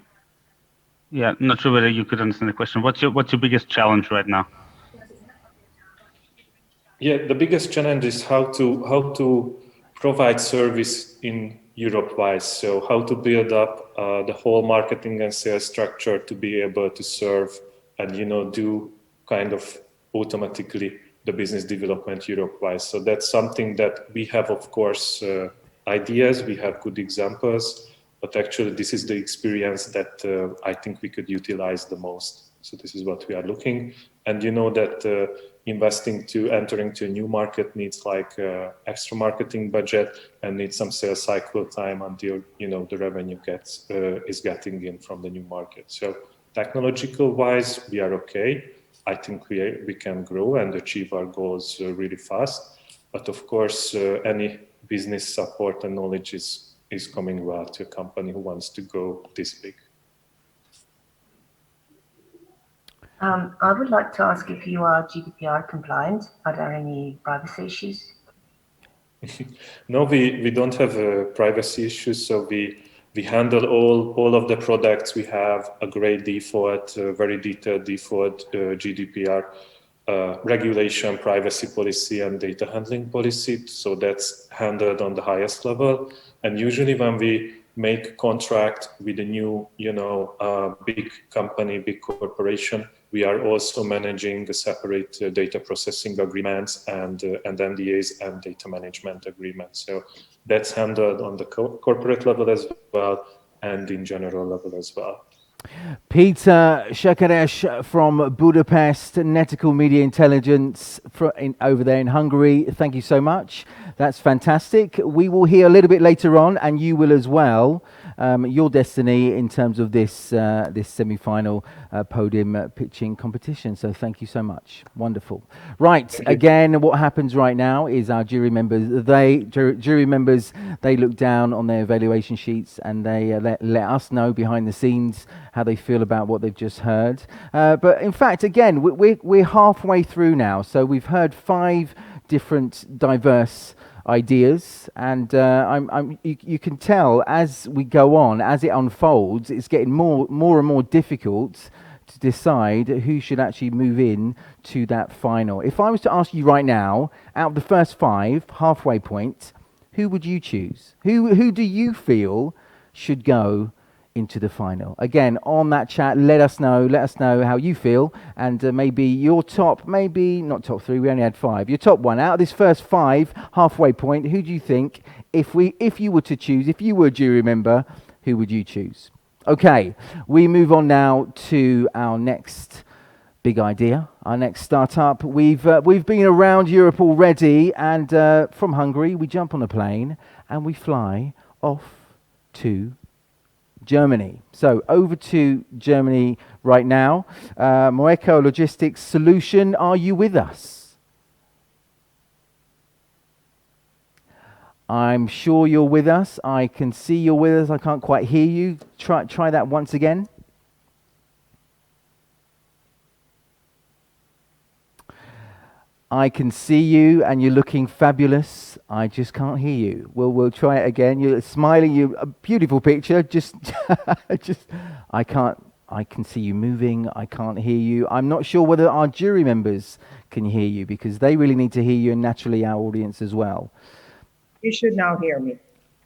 Yeah, not sure whether you could understand the question. What's your biggest challenge right now? Yeah, the biggest challenge is how to provide service in Europe-wise. So how to build up the whole marketing and sales structure to be able to serve and do kind of automatically the business development Europe-wise. So that's something that we have, of course, ideas. We have good examples, but actually this is the experience that I think we could utilize the most. So this is what we are looking, and that entering to a new market needs like extra marketing budget and needs some sales cycle time until the revenue is getting in from the new market. So technological wise, we are okay. I think we can grow and achieve our goals really fast. But of course, any business support and knowledge is coming well to a company who wants to go this big. I would like to ask if you are GDPR compliant. Are there any privacy issues? No, we don't have privacy issues. So we handle all of the products. We have a great default, very detailed default GDPR regulation, privacy policy, and data handling policy. So that's handled on the highest level. And usually when we make contract with a new, big company, big corporation, we are also managing the separate data processing agreements and NDAs and data management agreements. So that's handled on the corporate level as well and in general level as well. Peter Shakaresh from Budapest, Netical Media Intelligence over there in Hungary. Thank you so much. That's fantastic. We will hear a little bit later on, and you will as well, your destiny in terms of this semi-final Podim pitching competition. So thank you so much. Wonderful. Right, again, what happens right now is our jury members, they look down on their evaluation sheets and they let us know behind the scenes how they feel about what they've just heard. But in fact, again, we're halfway through now. So we've heard 5 different diverse ideas, and you can tell as we go on, as it unfolds, it's getting more and more difficult to decide who should actually move in to that final. If I was to ask you right now, out of the first 5, halfway point, who would you choose? Who do you feel should go into the final? Again, on that chat, let us know how you feel, and maybe your top, maybe not top 3, we only had 5, your top 1 out of this first 5 halfway point. Who do you think, if you were to choose, if you were a jury member, who would you choose? Okay, we move on now to our next big idea, our next startup. We've been around Europe already, and from Hungary we jump on a plane and we fly off to Germany. So over to Germany right now. Moeco Logistics Solution, are you with us? I'm sure you're with us. I can see you're with us. I can't quite hear you. Try that once again. I can see you and you're looking fabulous. I just can't hear you. We'll try it again. You're smiling. You a beautiful picture. Just I can see you moving. I can't hear you. I'm not sure whether our jury members can hear you, because they really need to hear you, and naturally our audience as well. You should now hear me.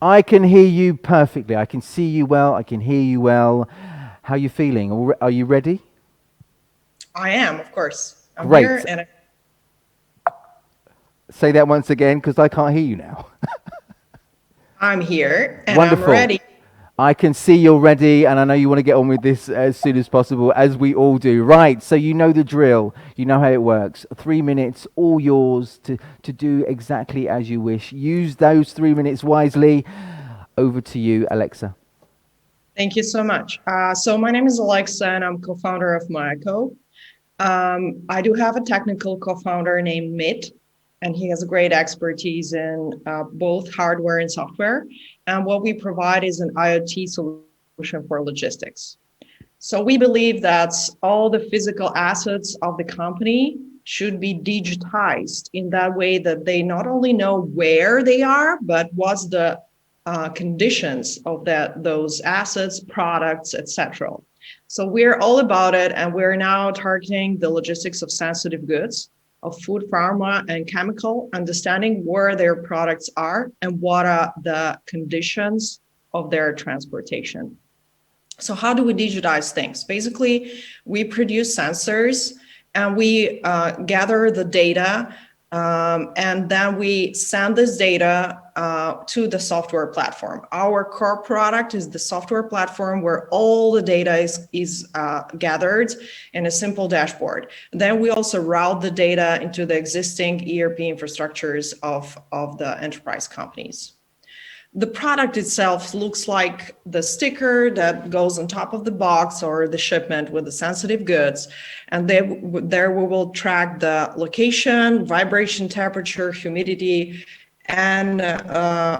I can hear you perfectly. I can see you well. I can hear you well. How are you feeling? Are you ready? I am, of course. I'm Great. here and Say that once again, because I can't hear you now. I'm here and Wonderful. I'm ready. I can see you're ready, and I know you want to get on with this as soon as possible, as we all do. Right, so you know the drill. You know how it works. 3 minutes, all yours to do exactly as you wish. Use those 3 minutes wisely. Over to you, Alexa. Thank you so much. So my name is Alexa, and I'm co-founder of Moeco. I do have a technical co-founder named Mit, and he has a great expertise in both hardware and software. And what we provide is an IoT solution for logistics. So we believe that all the physical assets of the company should be digitized in that way that they not only know where they are, but what's the conditions of those assets, products, etc. So we're all about it, and we're now targeting the logistics of sensitive goods. of food, pharma, and chemical, understanding where their products are and what are the conditions of their transportation. So how do we digitize things? Basically, we produce sensors and we gather the data, and then we send this data to the software platform. Our core product is the software platform where all the data is gathered in a simple dashboard. Then we also route the data into the existing ERP infrastructures of the enterprise companies. The product itself looks like the sticker that goes on top of the box or the shipment with the sensitive goods. And there we will track the location, vibration, temperature, humidity, and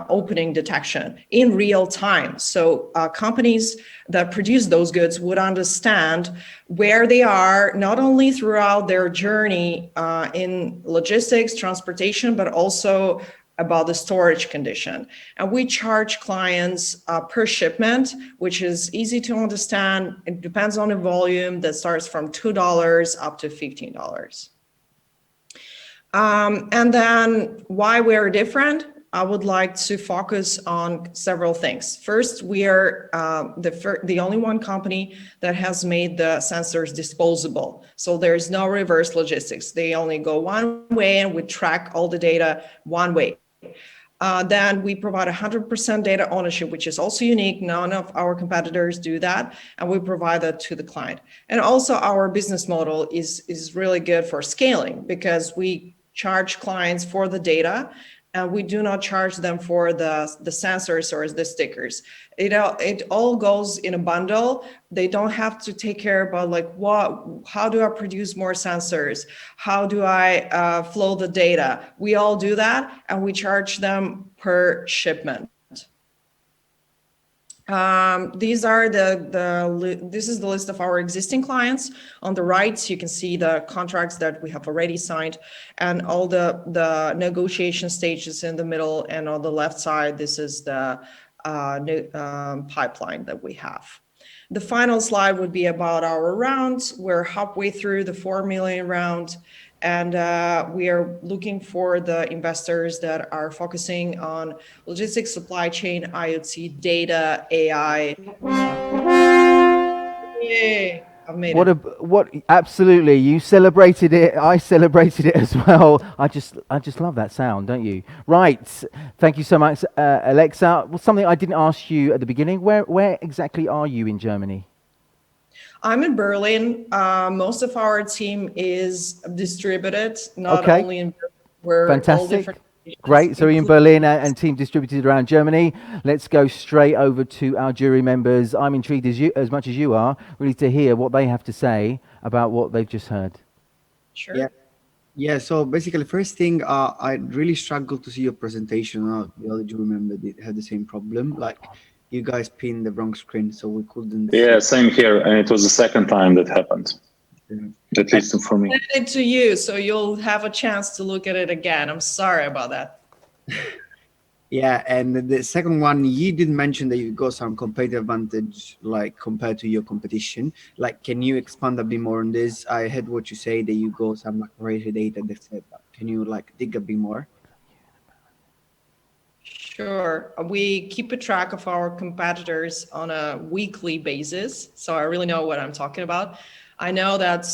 opening detection in real time. So companies that produce those goods would understand where they are, not only throughout their journey in logistics, transportation, but also about the storage condition. And we charge clients per shipment, which is easy to understand. It depends on the volume that starts from $2 up to $15. And then why we're different, I would like to focus on several things. First, we are the only one company that has made the sensors disposable. So there's no reverse logistics. They only go one way and we track all the data one way. Then we provide 100% data ownership, which is also unique. None of our competitors do that, and we provide that to the client. And also our business model is really good for scaling because we charge clients for the data, and we do not charge them for the sensors or the stickers. It all goes in a bundle. They don't have to take care about like how do I produce more sensors? How do I flow the data? We all do that, and we charge them per shipment. These are this is the list of our existing clients. On the right, you can see the contracts that we have already signed and all the negotiation stages in the middle. And on the left side, this is the pipeline that we have. The final slide would be about our rounds. We're halfway through the 4 million round. And we are looking for the investors that are focusing on logistics, supply chain, IoT, data, AI. Yay, I've made it. What? Absolutely, you celebrated it. I celebrated it as well. I just love that sound, don't you? Right. Thank you so much, Alexa. Well, something I didn't ask you at the beginning. Where exactly are you in Germany? I'm in Berlin. Most of our team is distributed, not only in Berlin. We're fantastic. All different Great. So in Berlin and team distributed around Germany. Let's go straight over to our jury members. I'm intrigued as much as you are, really, to hear what they have to say about what they've just heard. Sure. Yeah. So basically, first thing, I really struggled to see your presentation. The other jury member had the same problem. Like, you guys pinned the wrong screen, so we couldn't. Yeah, same here, and it was the second time that happened. At least for me. I sent it to you, so you'll have a chance to look at it again. I'm sorry about that. Yeah, and the second one, you did mention that you got some competitive advantage, like compared to your competition. Like, can you expand a bit more on this? I heard what you say that you got some like rated data, etc. Can you like dig a bit more? Sure. We keep a track of our competitors on a weekly basis, so I really know what I'm talking about. I know that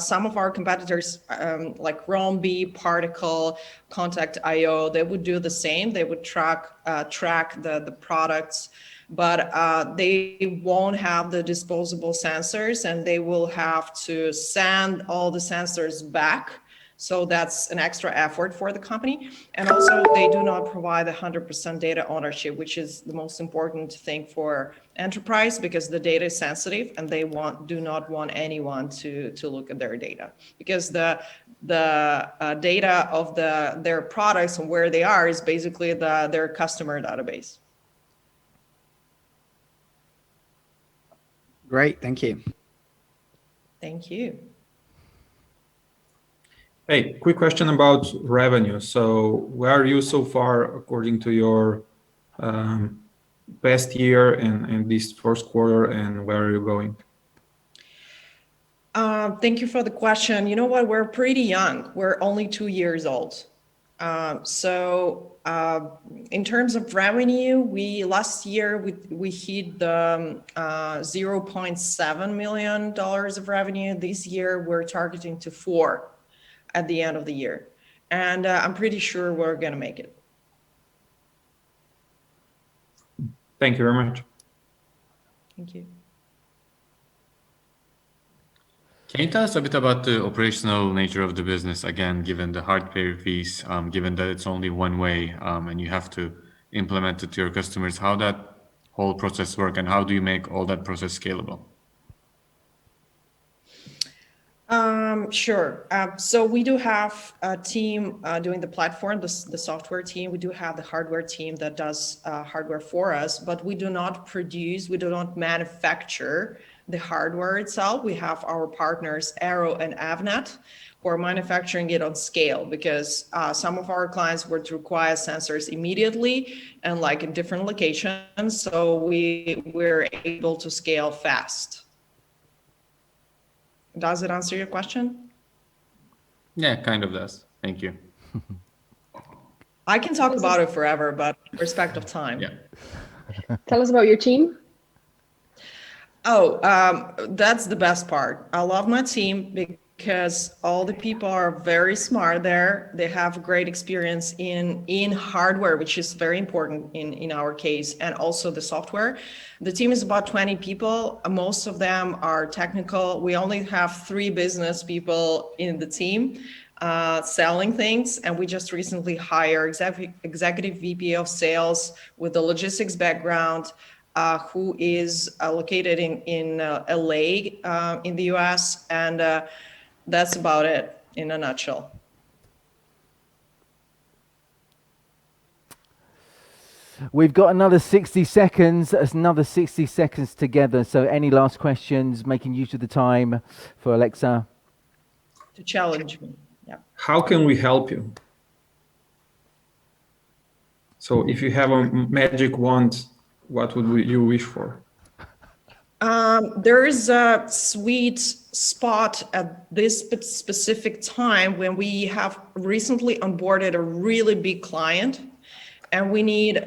some of our competitors, like Rombi, Particle, Contact.io, they would do the same. They would track the products, but they won't have the disposable sensors, and they will have to send all the sensors back. So that's an extra effort for the company. And also they do not provide 100% data ownership, which is the most important thing for enterprise because the data is sensitive and they do not want anyone to look at their data because the data of their products and where they are is basically their customer database. Great, thank you. Thank you. Hey, quick question about revenue. So where are you so far according to your best year in this first quarter, and where are you going? Thank you for the question. You know what? We're pretty young. We're only 2 years old. In terms of revenue, last year we hit the $0.7 million of revenue. This year we're targeting to 4 at the end of the year, and I'm pretty sure we're gonna make it. Thank you very much. Thank you. Can you tell us a bit about the operational nature of the business, again, given the hardware fees, given that it's only one way and you have to implement it to your customers, how that whole process works and how do you make all that process scalable? Sure. So we do have a team doing the platform, the software team. We do have the hardware team that does hardware for us, but we do not manufacture the hardware itself. We have our partners, Arrow and Avnet, who are manufacturing it on scale because some of our clients would require sensors immediately and like in different locations. So we're able to scale fast. Does it answer your question? Yeah, kind of does. Thank you. I can talk about it forever, but respect of time. Yeah. Tell us about your team. Oh, that's the best part. I love my team because all the people are very smart there. They have great experience in hardware, which is very important in our case, and also the software. The team is about 20 people. Most of them are technical. We only have 3 business people in the team selling things, and we just recently hired executive VP of sales with a logistics background, who is located in LA in the US, and that's about it in a nutshell. We've got another 60 seconds, together. So any last questions, making use of the time for Alexa? To challenge me, yeah. How can we help you? So if you have a magic wand, what would you wish for? There is a sweet spot at this specific time when we have recently onboarded a really big client and we need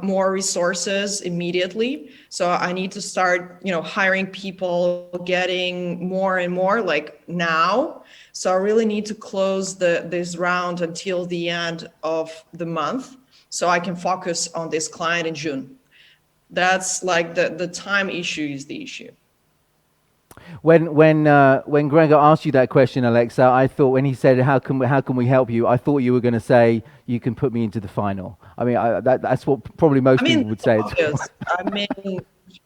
more resources immediately. So I need to start, hiring people, getting more and more like now. So I really need to close this round until the end of the month so I can focus on this client in June. That's like the time issue is the issue. When Gregor asked you that question, Alexa, I thought when he said how can we help you, I thought you were going to say you can put me into the final. I mean, that's what probably most people would say.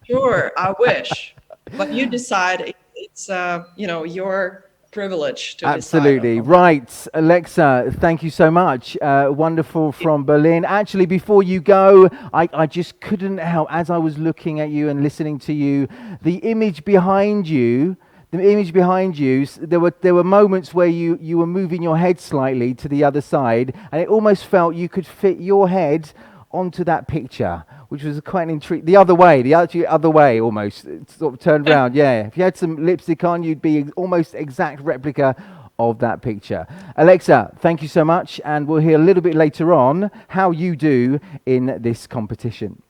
Sure, I wish, but you decide. It's your privilege to Absolutely. decide. Right, Alexa, thank you so much. Wonderful from Berlin. Actually, before you go, I just couldn't help, as I was looking at you and listening to you, the image behind you, there were moments where you were moving your head slightly to the other side, and it almost felt you could fit your head onto that picture, which was quite an intrigue. The other way almost. It sort of turned around, yeah. If you had some lipstick on, you'd be almost exact replica of that picture. Alexa, thank you so much, and we'll hear a little bit later on how you do in this competition.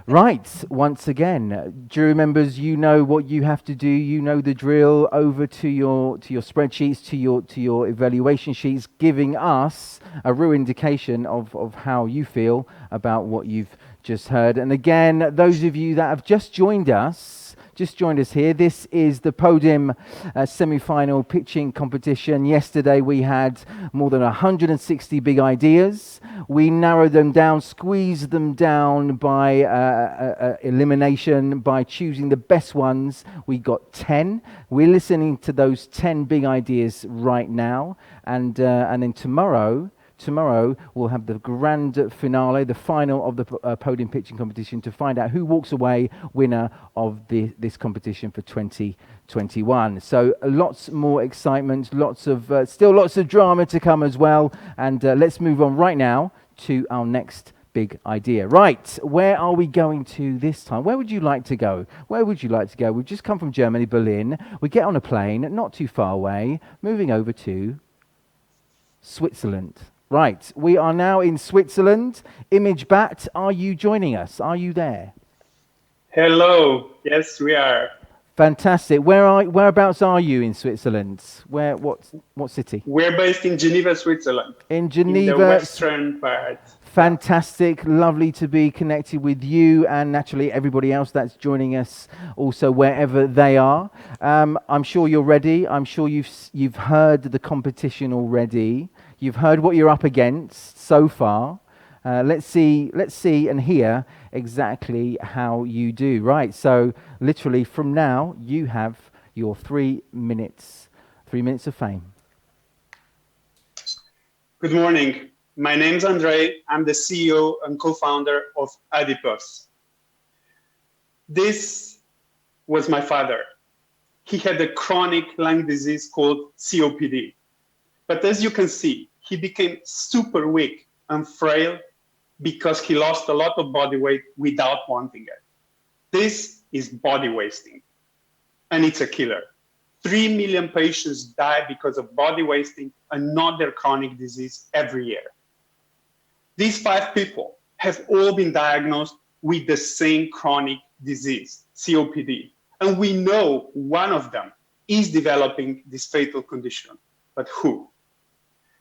Right, once again, jury members, you know what you have to do. You know the drill. Over to your spreadsheets, to your evaluation sheets, giving us a real indication of how you feel about what you've just heard. And again, those of you that have just joined us here, this is the Podim semi-final pitching competition. Yesterday we had more than 160 big ideas. We narrowed them down, squeezed them down by elimination, by choosing the best ones. We got 10. We're listening to those 10 big ideas right now, and then tomorrow we'll have the grand finale, the final of the podium pitching competition, to find out who walks away winner of this competition for 2021. So lots more excitement, still lots of drama to come as well. And let's move on right now to our next big idea. Right, where are we going to this time? Where would you like to go? Where would you like to go? We've just come from Germany, Berlin. We get on a plane, not too far away, moving over to Switzerland. Right, we are now in Switzerland. Image Bat, are you joining us? Are you there? Hello. Yes, we are. Fantastic. Whereabouts are you in Switzerland? What city? We're based in Geneva, Switzerland. In Geneva. In the western part. Fantastic. Lovely to be connected with you and naturally everybody else that's joining us also wherever they are. I'm sure you're ready. I'm sure you've heard the competition already. You've heard what you're up against so far. Let's see and hear exactly how you do. Right, so literally from now, you have your 3 minutes of fame. Good morning. My name's Andre. I'm the CEO and co-founder of Adipose. This was my father. He had a chronic lung disease called COPD. But as you can see, he became super weak and frail because he lost a lot of body weight without wanting it. This is body wasting, and it's a killer. 3 million patients die because of body wasting and not their chronic disease every year. These 5 people have all been diagnosed with the same chronic disease, COPD, and we know one of them is developing this fatal condition, but who?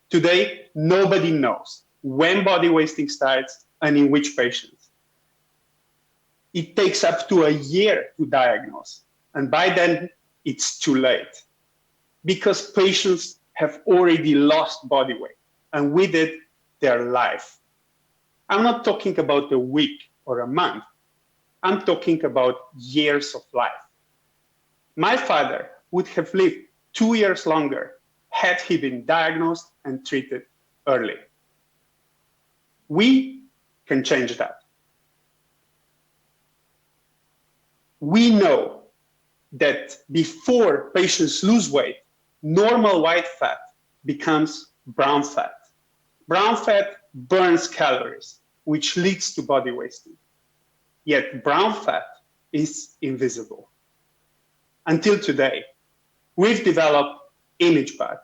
Today, nobody knows when body wasting starts and in which patients. It takes up to a year to diagnose, and by then it's too late because patients have already lost body weight and with it their life. I'm not talking about a week or a month. I'm talking about years of life. My father would have lived 2 years longer had he been diagnosed and treated early. We can change that. We know that before patients lose weight, normal white fat becomes brown fat. Brown fat burns calories, which leads to body wasting. Yet brown fat is invisible. Until today, we've developed ImagePad.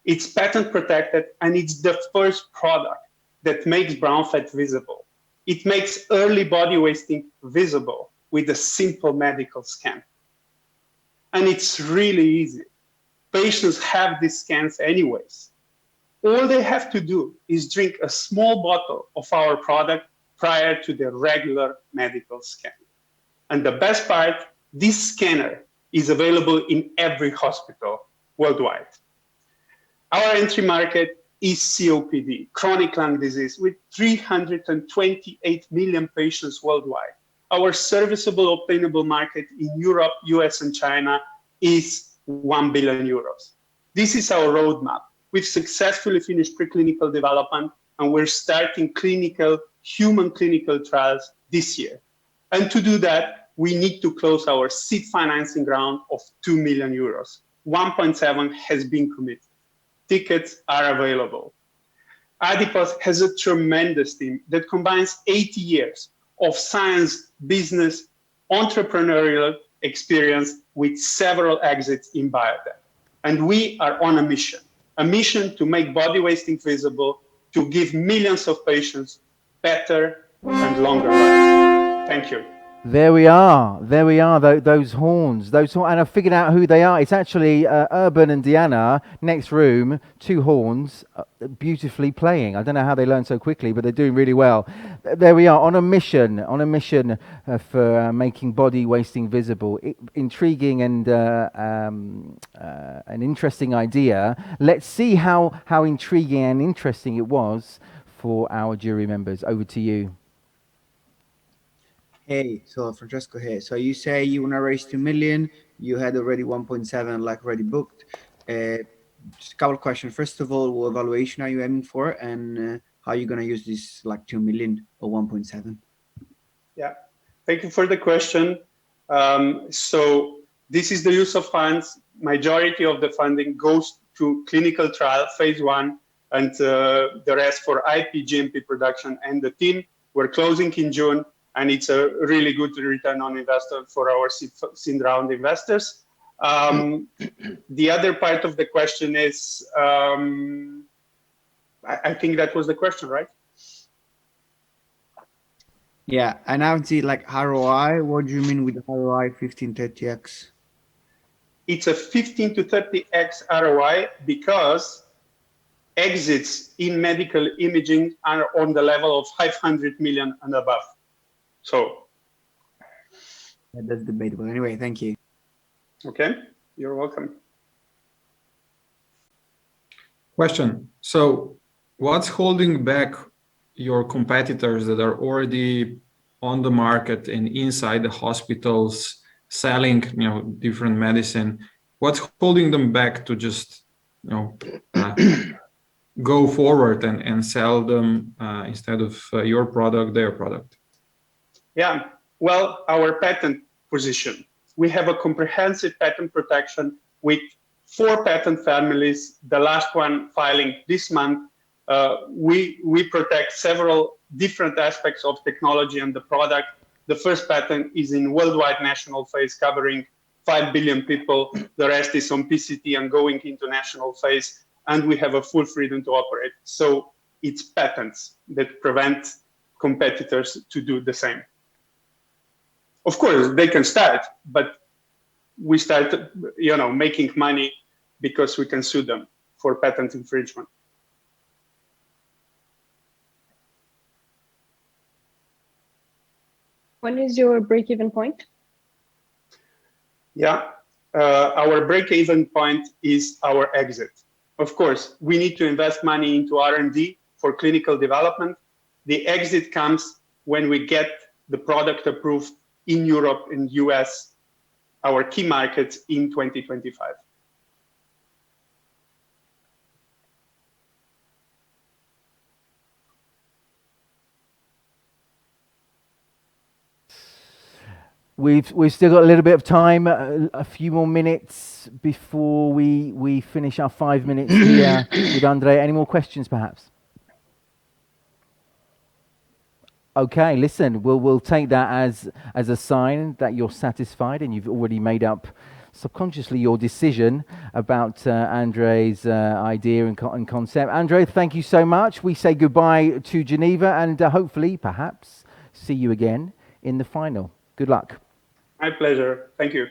It's patent protected and it's the first product that makes brown fat visible. It makes early body wasting visible with a simple medical scan. And it's really easy. Patients have these scans anyways. All they have to do is drink a small bottle of our product prior to their regular medical scan. And the best part, this scanner is available in every hospital worldwide. Our entry market is COPD, chronic lung disease, with 328 million patients worldwide. Our serviceable obtainable market in Europe, US, and China is 1 billion euros. This is our roadmap. We've successfully finished preclinical development, and we're starting human clinical trials this year. And to do that, we need to close our seed financing round of 2 million euros. 1.7 has been committed. Tickets are available. Adipose has a tremendous team that combines 80 years of science, business, entrepreneurial experience with several exits in biotech. And we are on a mission to make body wasting visible, to give millions of patients better and longer lives. Thank you. There we are, those horns, and I figured out who they are. It's actually Urban and Diana, next room, 2 horns, beautifully playing. I don't know how they learn so quickly, but they're doing really well. There we are, on a mission for making body wasting visible. Intriguing and an interesting idea. Let's see how intriguing and interesting it was for our jury members. Over to you. Hey, so Francesco here. So you say you want to raise 2 million, you had already 1.7 like already booked. Just a couple of questions. First of all, what evaluation are you aiming for, and how are you going to use this like 2 million or 1.7? Yeah, thank you for the question. So this is the use of funds. Majority of the funding goes to clinical trial, phase 1, and the rest for IP, GMP production and the team. We're closing in June, and it's a really good return on investment for our seed round investors. The other part of the question is, I think that was the question, right? Yeah, and I would see like ROI. What do you mean with ROI 15-30x? It's a 15 to 30x ROI because exits in medical imaging are on the level of 500 million and above. So that's debatable. Anyway, thank you. Okay, you're welcome. Question. So what's holding back your competitors that are already on the market and inside the hospitals selling, different medicine? What's holding them back to just, go forward and sell them instead of your product, their product? Yeah, well, our patent position. We have a comprehensive patent protection with 4 patent families, the last one filing this month. We protect several different aspects of technology and the product. The first patent is in worldwide national phase covering 5 billion people. The rest is on PCT and going into national phase, and we have a full freedom to operate. So it's patents that prevent competitors to do the same. Of course, they can start, but we start, making money because we can sue them for patent infringement. When is your break-even point? Yeah, our break-even point is our exit. Of course, we need to invest money into R&D for clinical development. The exit comes when we get the product approved in Europe and US, our key markets, in 2025. We've still got a little bit of time, a few more minutes before we finish our 5 minutes here with Andre. Any more questions, perhaps? Okay, listen, we'll take that as a sign that you're satisfied and you've already made up subconsciously your decision about Andre's idea and concept. Andre, thank you so much. We say goodbye to Geneva and hopefully, perhaps, see you again in the final. Good luck. My pleasure. Thank you.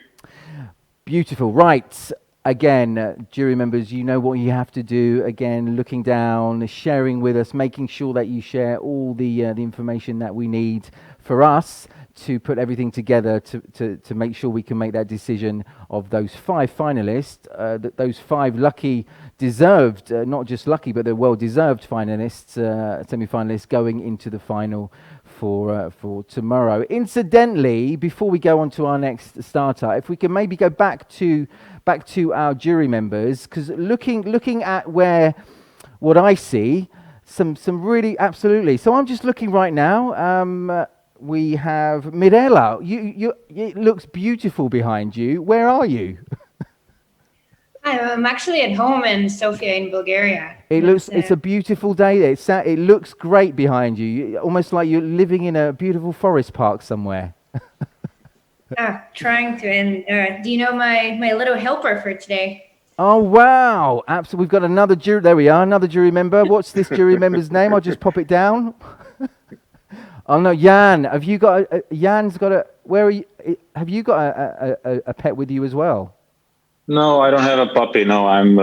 Beautiful. Right. Again, jury members, you know what you have to do. Again, looking down, sharing with us, making sure that you share all the information that we need for us to put everything together to make sure we can make that decision of those 5 finalists, those 5 lucky, deserved, not just lucky, but they're well-deserved finalists, semi-finalists going into the final for tomorrow. Incidentally, before we go on to our next starter, if we can maybe go back to our jury members, because looking at what I see, some really absolutely. So I'm just looking right now. We have Mirela. It looks beautiful behind you. Where are you? I'm actually at home in Sofia in Bulgaria. It's a beautiful day. It looks great behind you. Almost like you're living in a beautiful forest park somewhere. Trying to. And do you know my little helper for today? Oh, wow. Absolutely. We've got another jury. There we are. Another jury member. What's this jury member's name? I'll just pop it down. Oh, no. Jan. Have you got Jan's got a... Where are you? Have you got a pet with you as well? No, I don't have a puppy. No, I'm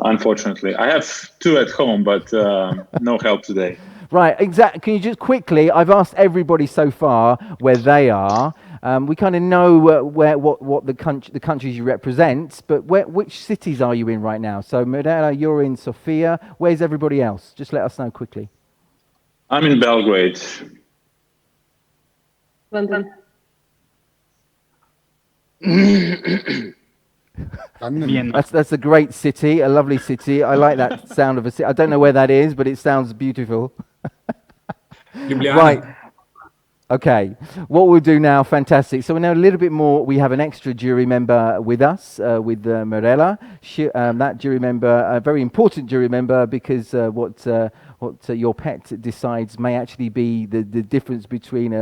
unfortunately. I have 2 at home, but no help today. Right, exactly. Can you just quickly, I've asked everybody so far where they are. We kind of know what the countries you represent, but which cities are you in right now? So Mirela, you're in Sofia. Where's everybody else? Just let us know quickly. I'm in Belgrade. London. That's a great city, a lovely city. I like that sound of a city. I don't know where that is, but it sounds beautiful. Ljubljana. Right. Okay, what we'll do now, fantastic. So we know a little bit more. We have an extra jury member with us, with Mirella. That jury member, a very important jury member, because what your pet decides may actually be the difference between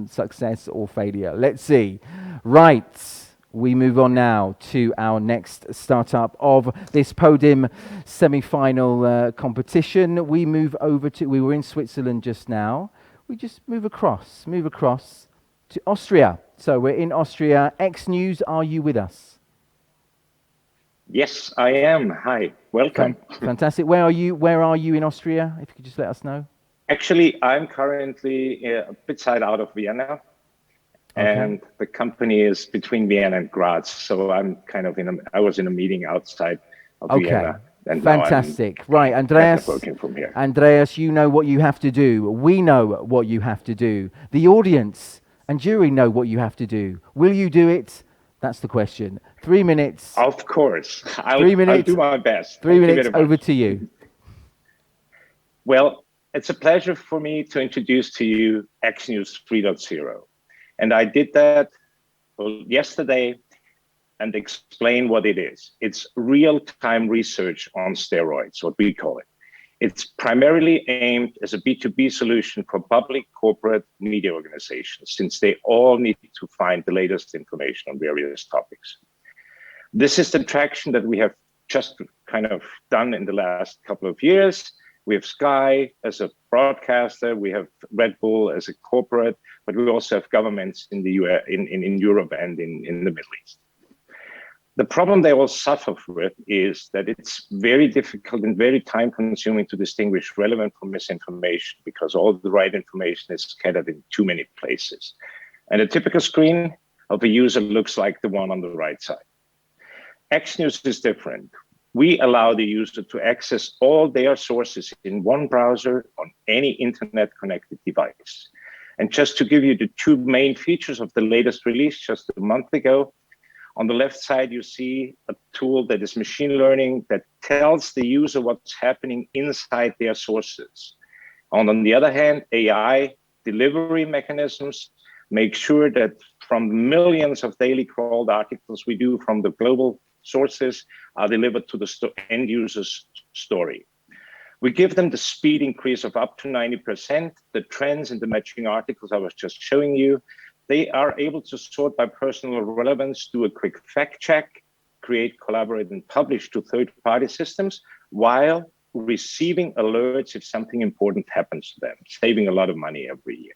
success or failure. Let's see. Right. We move on now to our next startup of this Podim semi-final competition. We move over to, we were in Switzerland just now. We just move across to Austria. So we're in Austria. X News, are you with us? Yes, I am. Hi, welcome. Fantastic. Where are you in Austria? If you could just let us know. Actually, I'm currently a bit side out of Vienna. And the company is between Vienna and Graz. So I'm kind of I was in a meeting outside of Vienna. And fantastic. Right, Andreas. Working from here. Andreas, you know what you have to do. We know what you have to do. The audience and jury know what you have to do. Will you do it? That's the question. 3 minutes. Of course. I'll do my best. 3 minutes, over to you. Well, it's a pleasure for me to introduce to you X News 3.0. And I did that yesterday and explain what it is. It's real-time research on steroids, what we call it. It's primarily aimed as a B2B solution for public, corporate, media organizations, since they all need to find the latest information on various topics. This is the traction that we have just kind of done in the last couple of years. We have Sky as a broadcaster, we have Red Bull as a corporate, but we also have governments in the US, in Europe and in the Middle East. The problem they all suffer with is that it's very difficult and very time consuming to distinguish relevant from misinformation, because all the right information is scattered in too many places. And a typical screen of a user looks like the one on the right side. X News is different. We allow the user to access all their sources in one browser on any internet connected device. And just to give you the two main features of the latest release just a month ago, on the left side, you see a tool that is machine learning that tells the user what's happening inside their sources. And on the other hand, AI delivery mechanisms make sure that from millions of daily crawled articles we do from the global sources are delivered to the end user's story. We give them the speed increase of up to 90%, the trends in the matching articles I was just showing you. They are able to sort by personal relevance, do a quick fact check, create, collaborate, and publish to third-party systems while receiving alerts if something important happens to them, saving a lot of money every year.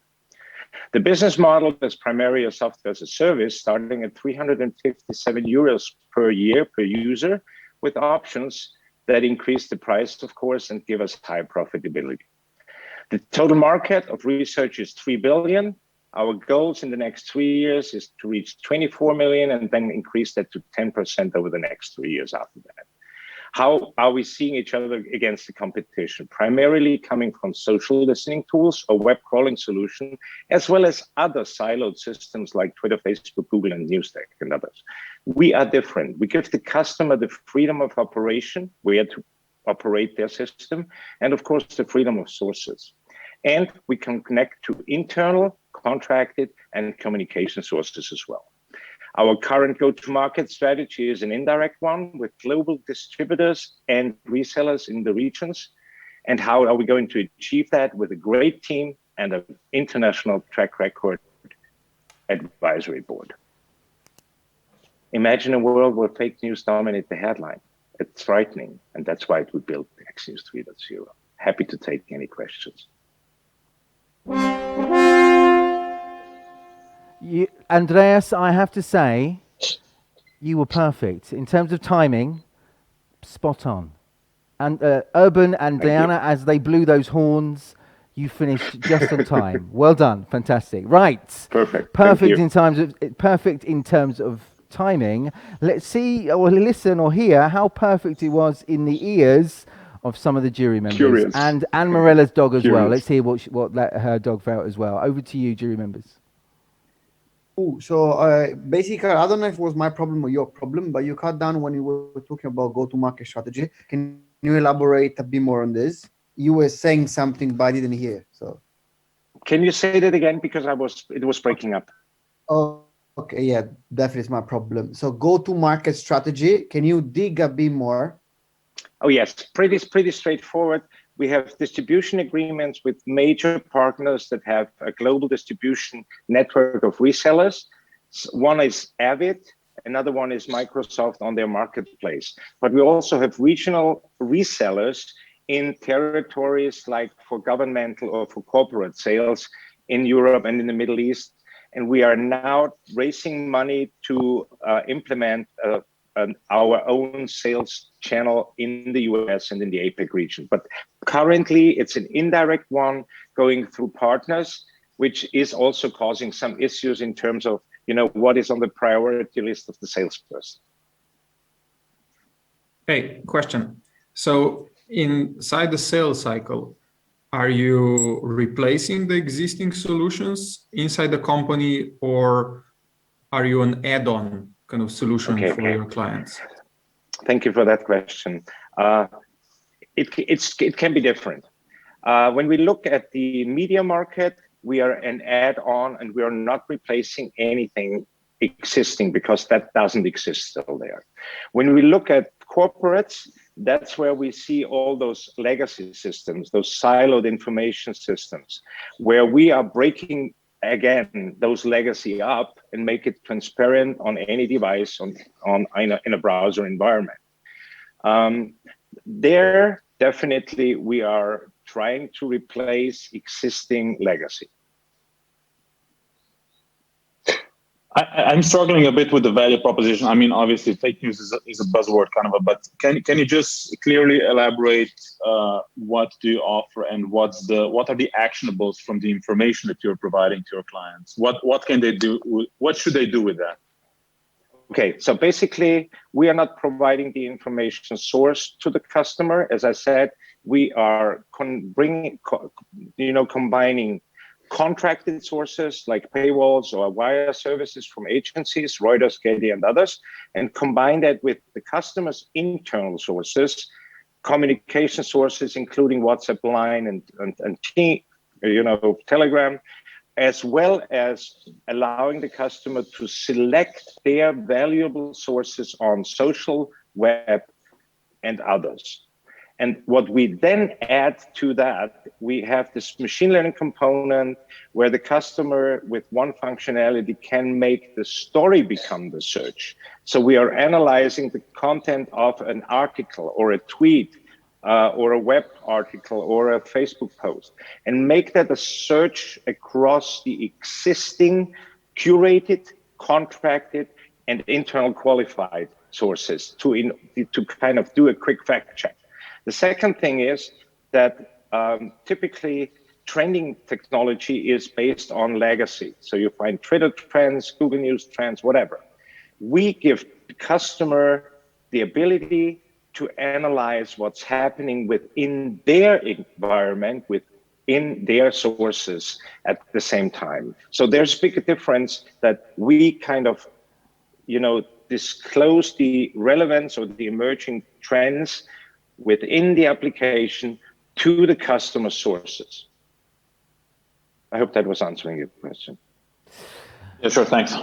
The business model is primarily a software as a service, starting at 357 euros per year per user, with options that increase the price, of course, and give us high profitability. The total market of research is 3 billion. Our goals in the next 3 years is to reach 24 million and then increase that to 10% over the next 3 years after that. How are we seeing each other against the competition? Primarily coming from social listening tools, a web crawling solution, as well as other siloed systems like Twitter, Facebook, Google, and Newsdeck and others. We are different. We give the customer the freedom of operation, where to operate their system, and of course, the freedom of sources. And we can connect to internal, contracted, and communication sources as well. Our current go-to-market strategy is an indirect one with global distributors and resellers in the regions. And how are we going to achieve that? With a great team and an international track record advisory board. Imagine a world where fake news dominate the headline. It's frightening, and that's why we built X News 3.0. Happy to take any questions. Andreas, I have to say, you were perfect. In terms of timing, spot on. And Urban and Diana, as they blew those horns, you finished just on time. Well done. Fantastic. Right. Perfect. Perfect in terms of timing. Let's see or listen or hear how perfect it was in the ears of some of the jury members. Curious. And Anne Morella's dog as well. Let's hear what her dog felt as well. Over to you, jury members. Ooh, so basically, I don't know if it was my problem or your problem, but you cut down when you were talking about go-to-market strategy. Can you elaborate a bit more on this? You were saying something, but I didn't hear. So Can you say that again? Because it was breaking up. Oh, okay. Yeah, definitely is my problem. So go-to-market strategy. Can you dig a bit more? Oh yes, pretty straightforward. We have distribution agreements with major partners that have a global distribution network of resellers. One is Avid, another one is Microsoft on their marketplace. But we also have regional resellers in territories like for governmental or for corporate sales in Europe and in the Middle East. And we are now raising money to implement our own sales channel in the US and in the APAC region. But currently it's an indirect one going through partners, which is also causing some issues in terms of, what is on the priority list of the salesperson. Hey, question. So inside the sales cycle, are you replacing the existing solutions inside the company, or are you an add-on kind of solution for your clients? Thank you for that question. It can be different. When we look at the media market, we are an add-on and we are not replacing anything existing because that doesn't exist still there. When we look at corporates, that's where we see all those legacy systems, those siloed information systems, where we are breaking again those legacy up and make it transparent on any device in a browser environment. There definitely we are trying to replace existing legacy. I'm struggling a bit with the value proposition. I mean, obviously, fake news is a buzzword kind of, but can you just clearly elaborate what do you offer and what are the actionables from the information that you're providing to your clients? What can they do? What should they do with that? Okay, so basically, we are not providing the information source to the customer. As I said, we are combining contracted sources like paywalls or wire services from agencies, Reuters, Getty, and others, and combine that with the customer's internal sources, communication sources, including WhatsApp line and Telegram, as well as allowing the customer to select their valuable sources on social, web, and others. And what we then add to that, we have this machine learning component where the customer with one functionality can make the story become the search. So we are analyzing the content of an article or a tweet or a web article or a Facebook post and make that a search across the existing curated, contracted, and internal qualified sources to kind of do a quick fact check. The second thing is that typically trending technology is based on legacy. So you find Twitter trends, Google News trends, whatever. We give the customer the ability to analyze what's happening within their environment, within their sources at the same time. So there's a big difference that we kind of, disclose the relevance or the emerging trends within the application to the customer sources. I hope that was answering your question. Yeah, sure, thanks.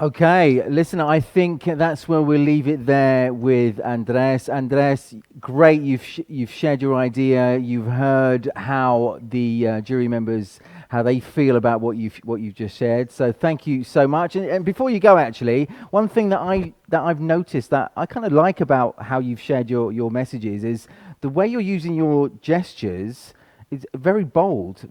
Okay, listen, I think that's where we'll leave it there with Andres. Andres, great, you've shared your idea. You've heard how the jury members, how they feel about what you've just shared. So thank you so much. And before you go, actually, one thing that I've noticed that I kind of like about how you've shared your messages is the way you're using your gestures. It's very bold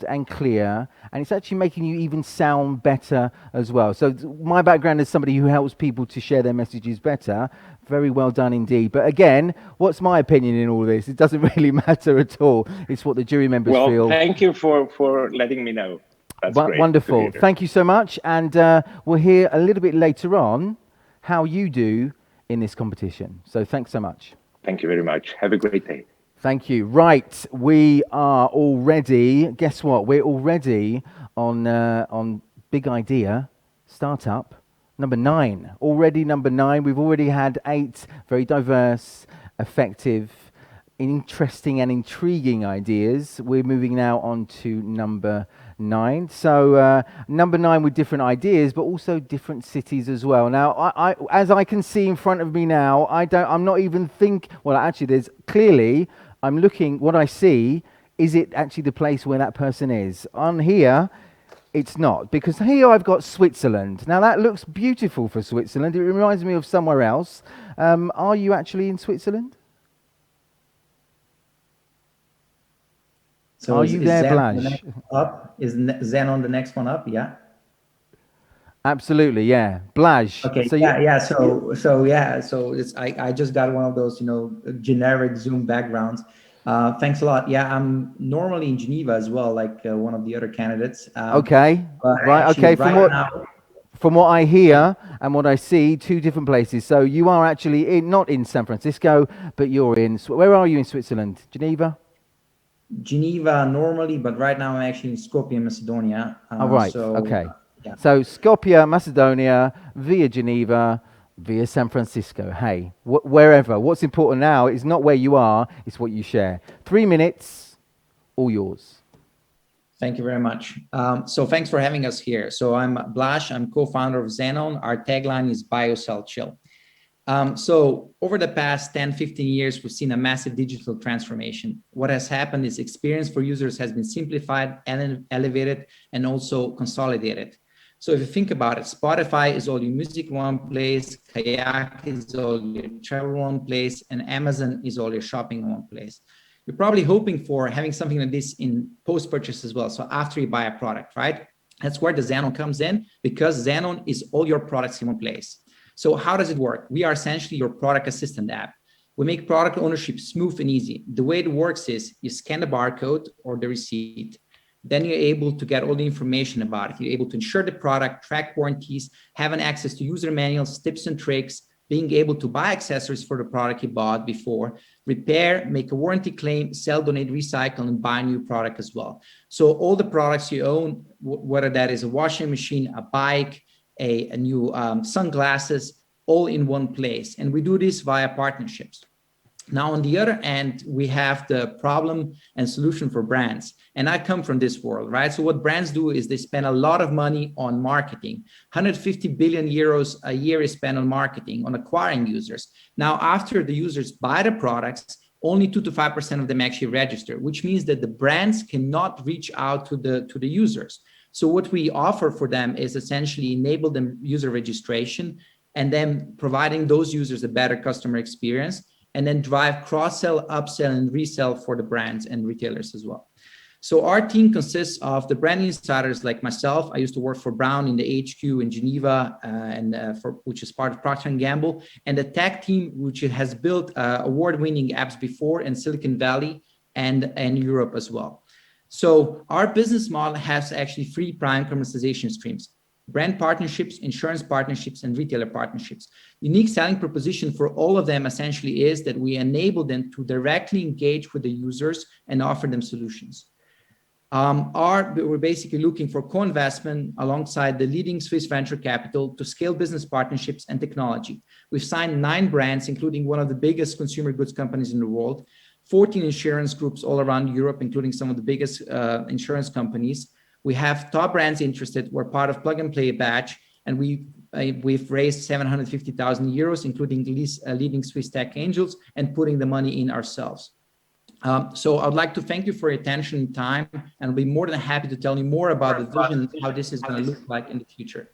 and clear, and it's actually making you even sound better as well. So my background is somebody who helps people to share their messages better. Very well done indeed. But again, what's my opinion in all this? It doesn't really matter at all. It's what the jury members feel. Well, thank you for letting me know. That's great. Wonderful. Thank you so much. And we'll hear a little bit later on how you do in this competition. So thanks so much. Thank you very much. Have a great day. Thank you. Right, we are already, guess what? We're already on Big Idea Startup number 9. Already number 9. We've already had 8 very diverse, effective interesting and intriguing ideas. We're moving now on to number 9. So number 9 with different ideas, but also different cities as well. Now, as I can see in front of me now, I'm not even well, actually, there's clearly, I'm looking, what I see, is it actually the place where that person is? On here, it's not, because here I've got Switzerland. Now that looks beautiful for Switzerland. It reminds me of somewhere else. Are you actually in Switzerland? So are you there, Blaj? Is Zen on the next one up? Yeah. Absolutely, yeah. Blaj. Okay. So yeah. So it's I just got one of those generic Zoom backgrounds. Thanks a lot. Yeah, I'm normally in Geneva as well, like one of the other candidates. Okay. Right. Okay. From what I hear and what I see, 2 different places. So you are actually not in San Francisco, but you're in. Where are you in Switzerland? Geneva. Geneva normally, but right now I'm actually in Skopje, Macedonia. Right. So, okay. Yeah. So Skopje, Macedonia, via Geneva, via San Francisco. Hey, wherever. What's important now is not where you are, it's what you share. 3 minutes, all yours. Thank you very much. So thanks for having us here. So I'm Blaj, I'm co-founder of Xenon. Our tagline is BioCell Chill. So over the past 10, 15 years, we've seen a massive digital transformation. What has happened is experience for users has been simplified and elevated and also consolidated. So if you think about it, Spotify is all your music in one place, Kayak is all your travel in one place, and Amazon is all your shopping in one place. You're probably hoping for having something like this in post-purchase as well. So after you buy a product, right? That's where the Xenon comes in, because Xenon is all your products in one place. So how does it work? We are essentially your product assistant app. We make product ownership smooth and easy. The way it works is you scan the barcode or the receipt. Then you're able to get all the information about it. You're able to insure the product, track warranties, having access to user manuals, tips and tricks, being able to buy accessories for the product you bought before, repair, make a warranty claim, sell, donate, recycle, and buy a new product as well. So all the products you own, whether that is a washing machine, a bike, a new sunglasses, all in one place. And we do this via partnerships. Now, on the other end, we have the problem and solution for brands. And I come from this world, right? So what brands do is they spend a lot of money on marketing. 150 billion euros a year is spent on marketing, on acquiring users. Now, after the users buy the products, only 2 to 5% of them actually register, which means that the brands cannot reach out to the users. So what we offer for them is essentially enable them user registration and then providing those users a better customer experience, and then drive cross-sell, upsell, and resell for the brands and retailers as well. So our team consists of the brand insiders like myself. I used to work for Brown in the HQ in Geneva, which is part of Procter & Gamble, and the tech team, which has built award-winning apps before in Silicon Valley and Europe as well. So our business model has actually 3 prime commercialization streams: brand partnerships, insurance partnerships, and retailer partnerships. Unique selling proposition for all of them essentially is that we enable them to directly engage with the users and offer them solutions. We're basically looking for co-investment alongside the leading Swiss venture capital to scale business partnerships and technology. We've signed 9 brands, including one of the biggest consumer goods companies in the world, 14 insurance groups all around Europe, including some of the biggest insurance companies. We have top brands interested. We're part of Plug and Play Batch, and we've raised 750,000 euros, including leading Swiss tech angels, and putting the money in ourselves. So I'd like to thank you for your attention and time, and I'll be more than happy to tell you more about the vision and how this is going to look like in the future.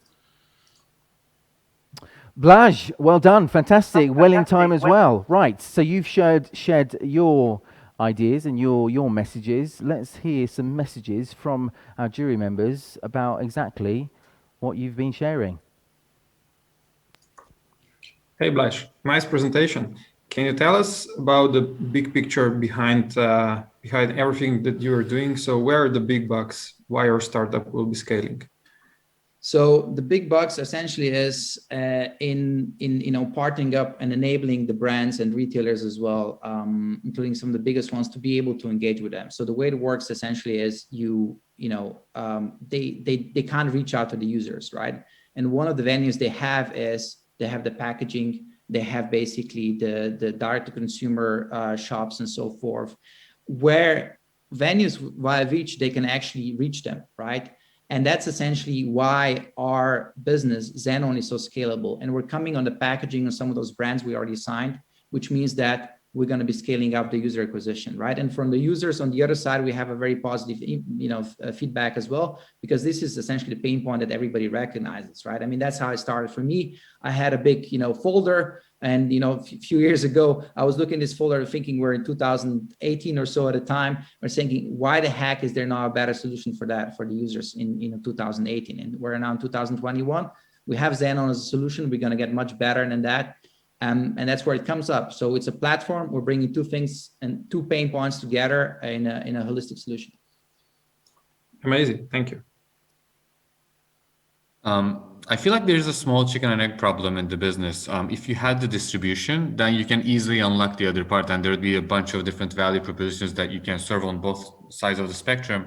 Blaj, well done, fantastic, well in time as well. Right, so you've shared your ideas and your messages. Let's hear some messages from our jury members about exactly what you've been sharing. Hey Blaj, nice presentation. Can you tell us about the big picture behind everything that you are doing? So where are the big bucks? Why your startup will be scaling? So the big bucks essentially is in partnering up and enabling the brands and retailers as well, including some of the biggest ones, to be able to engage with them. So the way it works essentially is they can't reach out to the users, right? And one of the venues they have is they have the packaging, They have basically the direct-to-consumer shops and so forth, where venues via which they can actually reach them, right? And that's essentially why our business, Xenon, is so scalable. And we're coming on the packaging of some of those brands we already signed, which means that we're going to be scaling up the user acquisition, right? And from the users on the other side, we have a very positive, feedback as well, because this is essentially the pain point that everybody recognizes, right? I mean, that's how it started for me. I had a big, folder, and a few years ago, I was looking at this folder, thinking we're in 2018 or so at the time. We're thinking, why the heck is there not a better solution for that for the users in 2018? And we're now in 2021. We have Xenon as a solution. We're going to get much better than that. And that's where it comes up. So it's a platform. We're bringing two things and two pain points together in a holistic solution. Amazing. Thank you. I feel like there's a small chicken and egg problem in the business. If you had the distribution, then you can easily unlock the other part, and there would be a bunch of different value propositions that you can serve on both sides of the spectrum.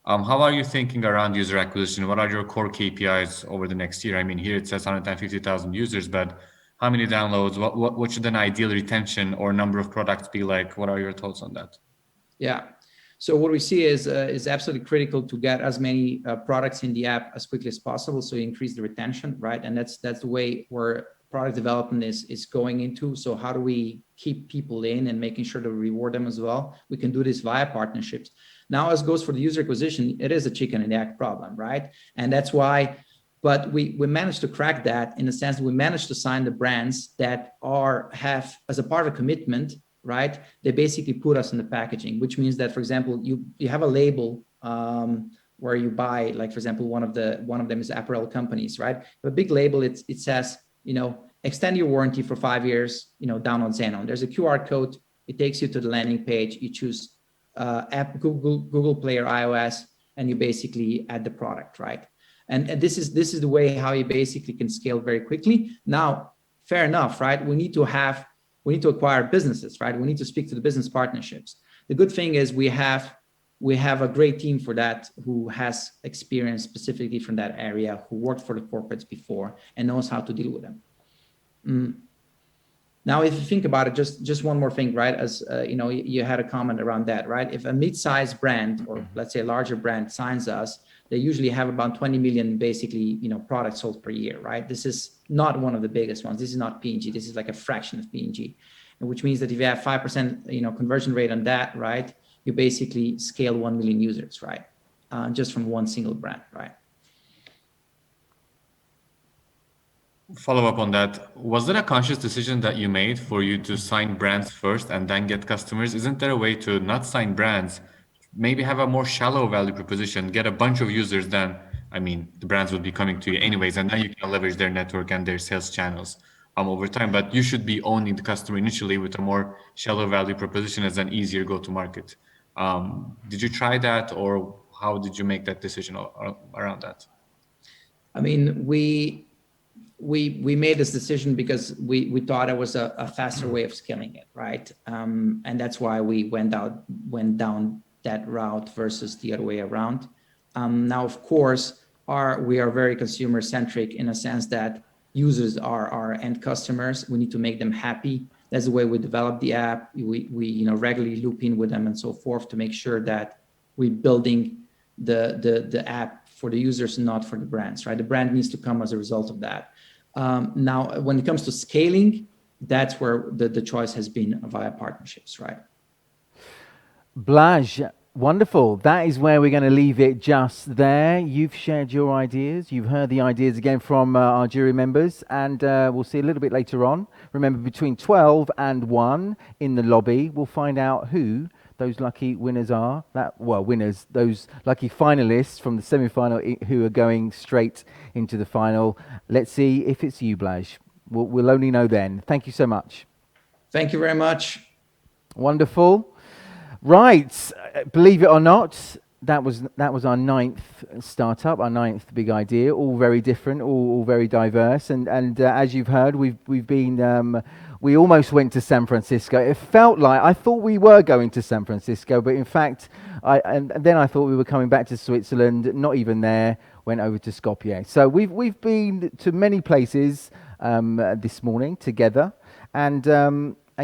How are you thinking around user acquisition? What are your core KPIs over the next year? I mean, here it says 150,000 users, but how many downloads? What should an ideal retention or number of products be like? What are your thoughts on that? Yeah. So what we see is absolutely critical to get as many products in the app as quickly as possible, so you increase the retention, right? And that's the way where product development is going into. So how do we keep people in and making sure to reward them as well? We can do this via partnerships. Now, as goes for the user acquisition, it is a chicken and egg problem, right? And that's why. But we managed to crack that in the sense that we managed to sign the brands that have as a part of a commitment, right? They basically put us in the packaging, which means that, for example, you have a label where you buy, like, for example, one of them is apparel companies, right? A big label, it says, extend your warranty for 5 years, download Xenon. There's a QR code. It takes you to the landing page. You choose app, Google Play or iOS, and you basically add the product, right? And this is the way how you basically can scale very quickly. Now, fair enough, right? We need to acquire businesses, right? We need to speak to the business partnerships. The good thing is we have a great team for that, who has experience specifically from that area, who worked for the corporates before and knows how to deal with them. Now, if you think about it, just one more thing, right? As you had a comment around that, right? If a mid-sized brand, or let's say a larger brand, signs us, they usually have about 20 million basically, products sold per year, right? This is not one of the biggest ones. This is not P&G. This is like a fraction of P&G, which means that if you have 5%, conversion rate on that, right, you basically scale 1 million users, right? Just from one single brand, right? Follow up on that. Was that a conscious decision that you made for you to sign brands first and then get customers? Isn't there a way to not sign brands, maybe have a more shallow value proposition, get a bunch of users, then, the brands would be coming to you anyways, and then you can leverage their network and their sales channels over time. But you should be owning the customer initially with a more shallow value proposition as an easier go-to-market. Did you try that, or how did you make that decision around that? We made this decision because we thought it was a faster way of scaling it, right? And that's why we went down that route versus the other way around. Now, of course, we are very consumer centric in a sense that users are our end customers. We need to make them happy. That's the way we develop the app. We regularly loop in with them and so forth to make sure that we're building the app for the users and not for the brands, right? The brand needs to come as a result of that. Now, when it comes to scaling, that's where the choice has been via partnerships, right? Blaž, wonderful. That is where we're going to leave it just there. You've shared your ideas. You've heard the ideas again from our jury members, and we'll see a little bit later on. Remember, between 12 and 1 in the lobby, we'll find out who those lucky winners are. Those lucky finalists from the semi-final who are going straight into the final. Let's see if it's you, Blaž. We'll only know then. Thank you so much. Thank you very much. Wonderful. Right, believe it or not, that was our 9th startup, our 9th big idea. All very different, all very diverse, and as you've heard, we've been. We almost went to San Francisco. It felt like I thought we were going to San Francisco, but in fact, then I thought we were coming back to Switzerland. Not even there. Went over to Skopje. So we've been to many places this morning together. And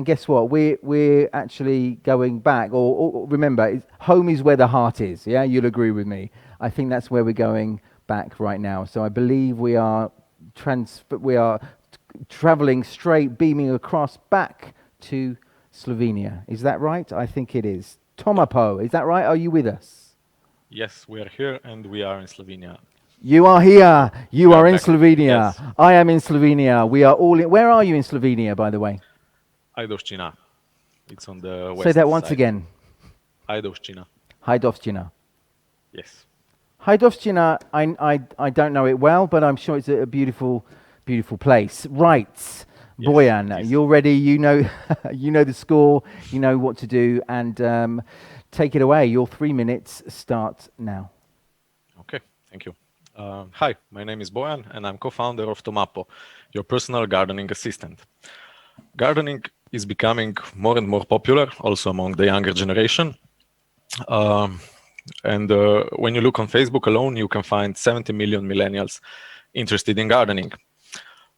guess what? We're actually going back. Or remember, home is where the heart is. Yeah, you'll agree with me. I think that's where we're going back right now. So I believe we are traveling straight, beaming across back to Slovenia. Is that right? I think it is. Tomapo, is that right? Are you with us? Yes, we are here and we are in Slovenia. You are here. You are in Slovenia. Yes. I am in Slovenia. We are all in. Where are you in Slovenia, by the way? Ajdovščina. It's on the west Say that once side. again. Ajdovščina. Hajdovščina. Yes. Hajdovščina, I don't know it well, but I'm sure it's a beautiful, beautiful place. Right. Yes, Bojan, you're ready. You know, you know the score. You know what to do, and take it away. Your 3 minutes start now. Okay, thank you. Hi, my name is Bojan, and I'm co-founder of Tomapo, your personal gardening assistant. Gardening is becoming more and more popular, also among the younger generation. And when you look on Facebook alone, you can find 70 million millennials interested in gardening.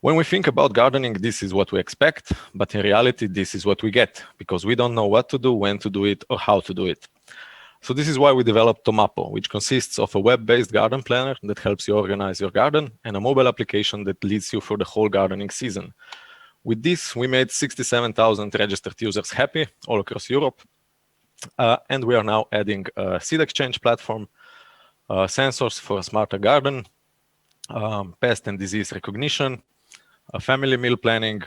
When we think about gardening, this is what we expect, but in reality, this is what we get, because we don't know what to do, when to do it, or how to do it. So this is why we developed Tomapo, which consists of a web-based garden planner that helps you organize your garden and a mobile application that leads you through the whole gardening season. With this, we made 67,000 registered users happy all across Europe. And we are now adding a seed exchange platform, sensors for a smarter garden, pest and disease recognition, family meal planning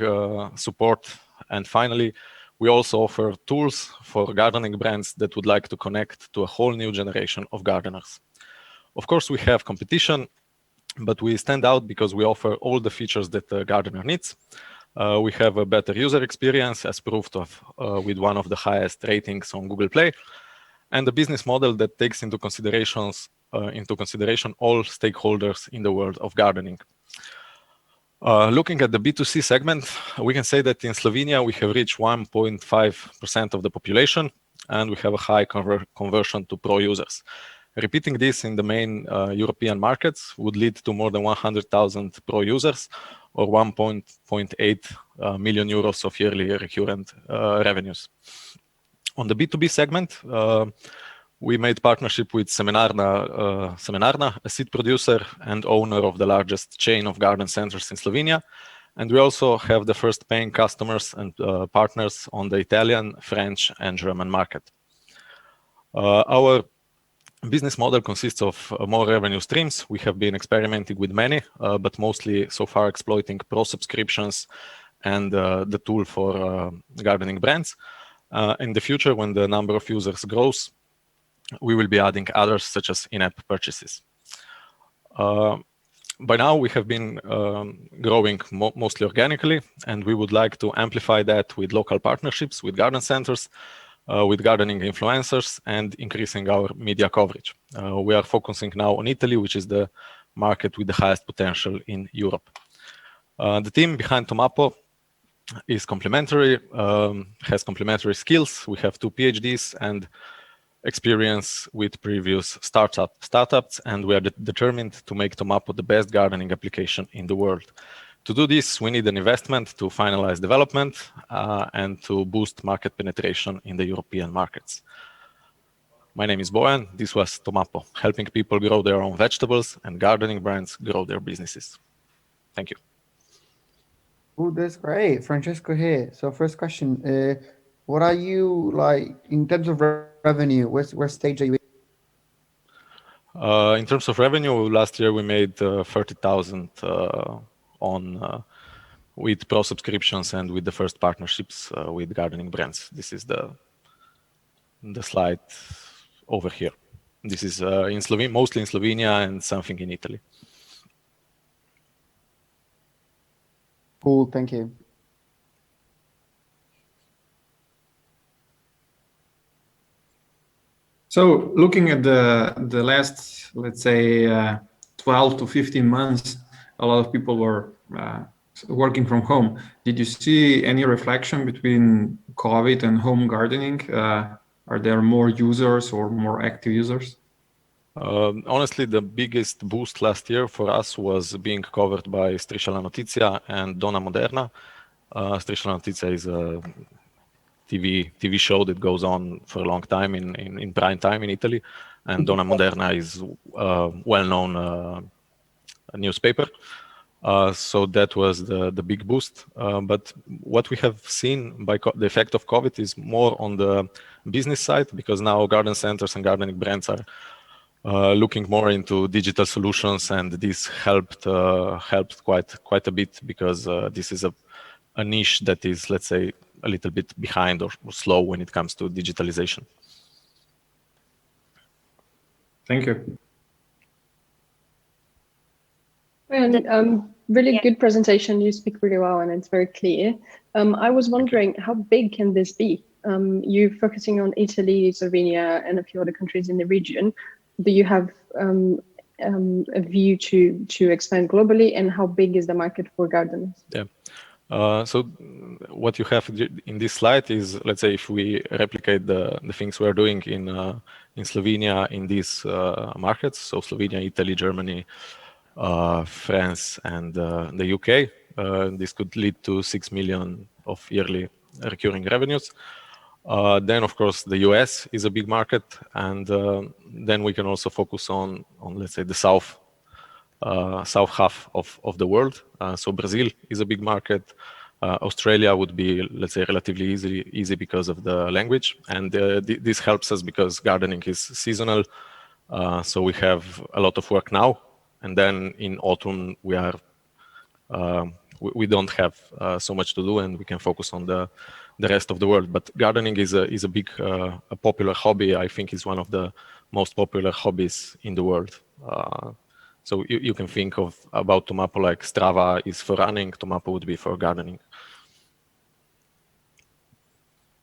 support, and finally, we also offer tools for gardening brands that would like to connect to a whole new generation of gardeners. Of course, we have competition, but we stand out because we offer all the features that a gardener needs. We have a better user experience, as proved of with one of the highest ratings on Google Play, and a business model that takes into consideration all stakeholders in the world of gardening. Looking at the B2C segment, we can say that in Slovenia, we have reached 1.5% of the population, and we have a high conversion to pro users. Repeating this in the main European markets would lead to more than 100,000 pro users, or 1.8 million euros of yearly recurrent revenues. On the B2B segment, we made partnership with Semenarna, a seed producer and owner of the largest chain of garden centers in Slovenia. And we also have the first paying customers and partners on the Italian, French, and German market. Our business model consists of more revenue streams. We have been experimenting with many, but mostly so far exploiting pro subscriptions and the tool for gardening brands. In the future, when the number of users grows, we will be adding others, such as in-app purchases. By now, we have been growing mostly organically, and we would like to amplify that with local partnerships with garden centers, with gardening influencers, and increasing our media coverage. We are focusing now on Italy, which is the market with the highest potential in Europe. The team behind Tomapo is complementary, has complementary skills. We have 2 PhDs and experience with previous startups, and we are determined to make Tomapo the best gardening application in the world. To do this, we need an investment to finalize development and to boost market penetration in the European markets. My name is Bojan. This was Tomapo, helping people grow their own vegetables and gardening brands grow their businesses. Thank you. Oh, that's great. Francesco here. So first question, what are you like in terms of revenue? Where stage are you in terms of revenue, last year we made 30,000 with pro subscriptions and with the first partnerships with gardening brands. This is the slide over here. This is in Slovenia, mostly in Slovenia, and something in Italy. Cool, thank you. So looking at the last, let's say, 12 to 15 months, a lot of people were working from home. Did you see any reflection between COVID and home gardening? Are there more users or more active users? Honestly, the biggest boost last year for us was being covered by Striscia la Notizia and Donna Moderna. Striscia Notizia is a TV show that goes on for a long time in prime time in Italy, and Donna Moderna is a well-known newspaper. So that was the big boost. But what we have seen by the effect of COVID is more on the business side, because now garden centers and gardening brands are looking more into digital solutions, and this helped quite a bit, because this is a niche that is, let's say, a little bit behind or slow when it comes to digitalization. Thank you. And really good presentation. You speak really well, and it's very clear. I was wondering, how big can this be? You're focusing on Italy, Slovenia, and a few other countries in the region. Do you have a view to expand globally, and how big is the market for gardens? Yeah. So what you have in this slide is, let's say, if we replicate the things we're doing in Slovenia in these markets, so Slovenia, Italy, Germany, France, and the UK, this could lead to 6 million of yearly recurring revenues. Then, of course, the US is a big market, and then we can also focus on let's say, the south half of the world. So Brazil is a big market. Australia would be, let's say, relatively easy because of the language, and this helps us because gardening is seasonal. So we have a lot of work now, and then in autumn we don't have so much to do, and we can focus on the rest of the world. But gardening is a big, a popular hobby. I think it's one of the most popular hobbies in the world. So you can think about Tomapo like Strava is for running, Tomapo would be for gardening.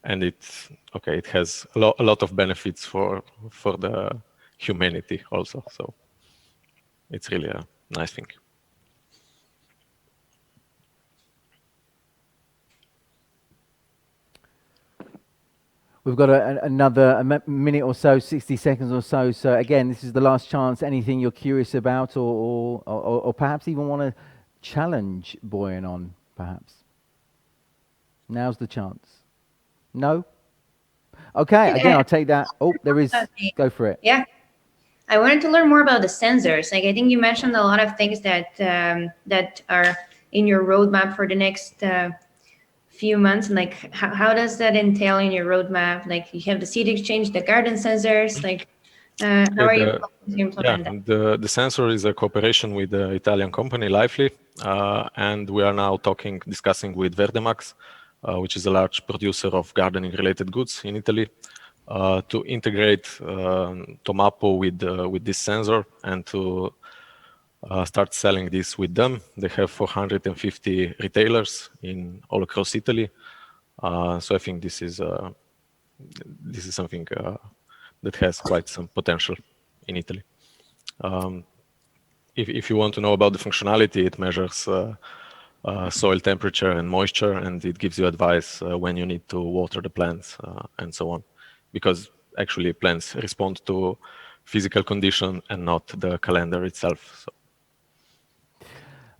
And it has a lot of benefits for the humanity also. So it's really a nice thing. We've got another minute or so, 60 seconds or so. So again, this is the last chance. Anything you're curious about, or perhaps even want to challenge Boyan on, perhaps? Now's the chance. No? Okay, again, I'll take that. Oh, there is. Go for it. Yeah. I wanted to learn more about the sensors. Like, I think you mentioned a lot of things that that are in your roadmap for the next few months. And like, how does that entail in your roadmap? Like, you have the seed exchange, the garden sensors. Like, how are you going to implement that? The sensor is a cooperation with the Italian company Lively, and we are now discussing with Verdemax, which is a large producer of gardening-related goods in Italy, to integrate Tomapo with this sensor and to start selling this with them. They have 450 retailers all across Italy. So I think this is something that has quite some potential in Italy. If you want to know about the functionality, it measures soil temperature and moisture, and it gives you advice when you need to water the plants and so on, because actually plants respond to physical condition and not the calendar itself. So.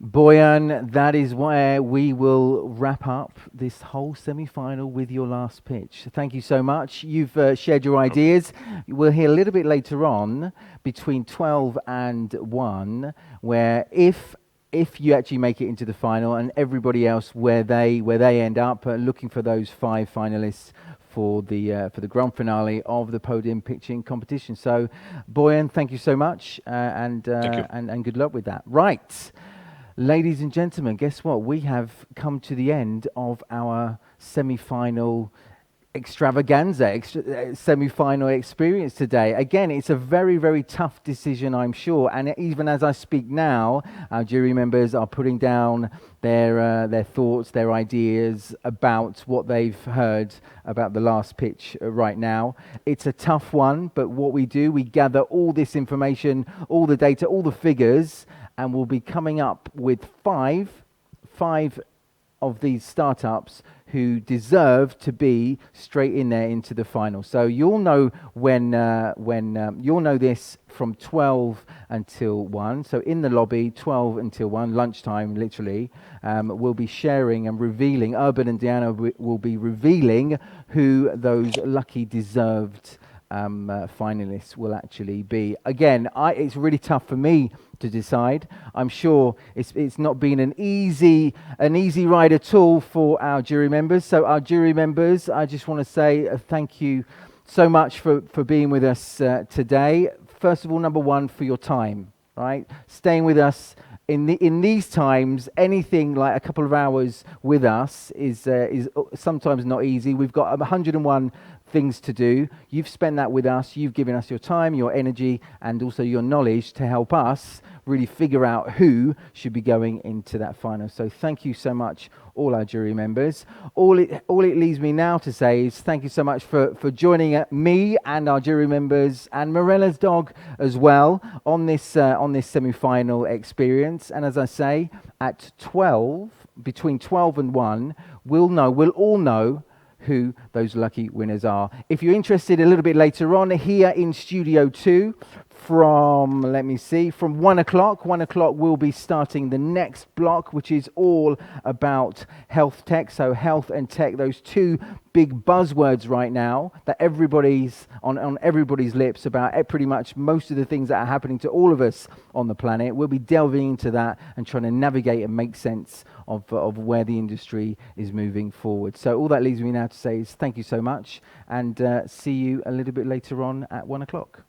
Boyan, that is where we will wrap up this whole semi-final with your last pitch. Thank you so much. You've shared your ideas. We'll hear a little bit later on between 12 and 1, where if you actually make it into the final, and everybody else where they end up, looking for those 5 finalists for the grand finale of the Podim pitching competition. So, Boyan, thank you so much, and good luck with that. Right. Ladies and gentlemen, guess what? We have come to the end of our semi-final extravaganza, semi-final experience today. Again, it's a very, very tough decision, I'm sure. And even as I speak now, our jury members are putting down their thoughts, their ideas about what they've heard about the last pitch right now. It's a tough one, but what we do, we gather all this information, all the data, all the figures, and we'll be coming up with five of these startups who deserve to be straight in there into the final. So you'll know when you'll know this from 12 until 1. So in the lobby, 12 until 1, lunchtime, literally, we'll be sharing and revealing. Urban and Diana will be revealing who those lucky deserved finalists will actually be. Again, it's really tough for me to decide. I'm sure it's not been an easy ride at all for our jury members. So our jury members, I just want to say thank you so much for being with us today. First of all, number one, for your time, right? Staying with us in these times. Anything like a couple of hours with us is sometimes not easy. We've got 101 things to do. You've spent that with us. You've given us your time, your energy, and also your knowledge to help us really figure out who should be going into that final. So thank you so much, all our jury members. All it leaves me now to say is thank you so much for joining me and our jury members and Morella's dog as well on this semi-final experience. And as I say, at 12, between 12 and 1, we'll all know who those lucky winners are. If you're interested a little bit later on, here in Studio 2, from 1 o'clock. 1 o'clock we'll be starting the next block, which is all about health tech. So health and tech, those two big buzzwords right now that everybody's on everybody's lips about pretty much most of the things that are happening to all of us on the planet. We'll be delving into that and trying to navigate and make sense of where the industry is moving forward. So all that leaves me now to say is thank you so much, and see you a little bit later on at 1 o'clock.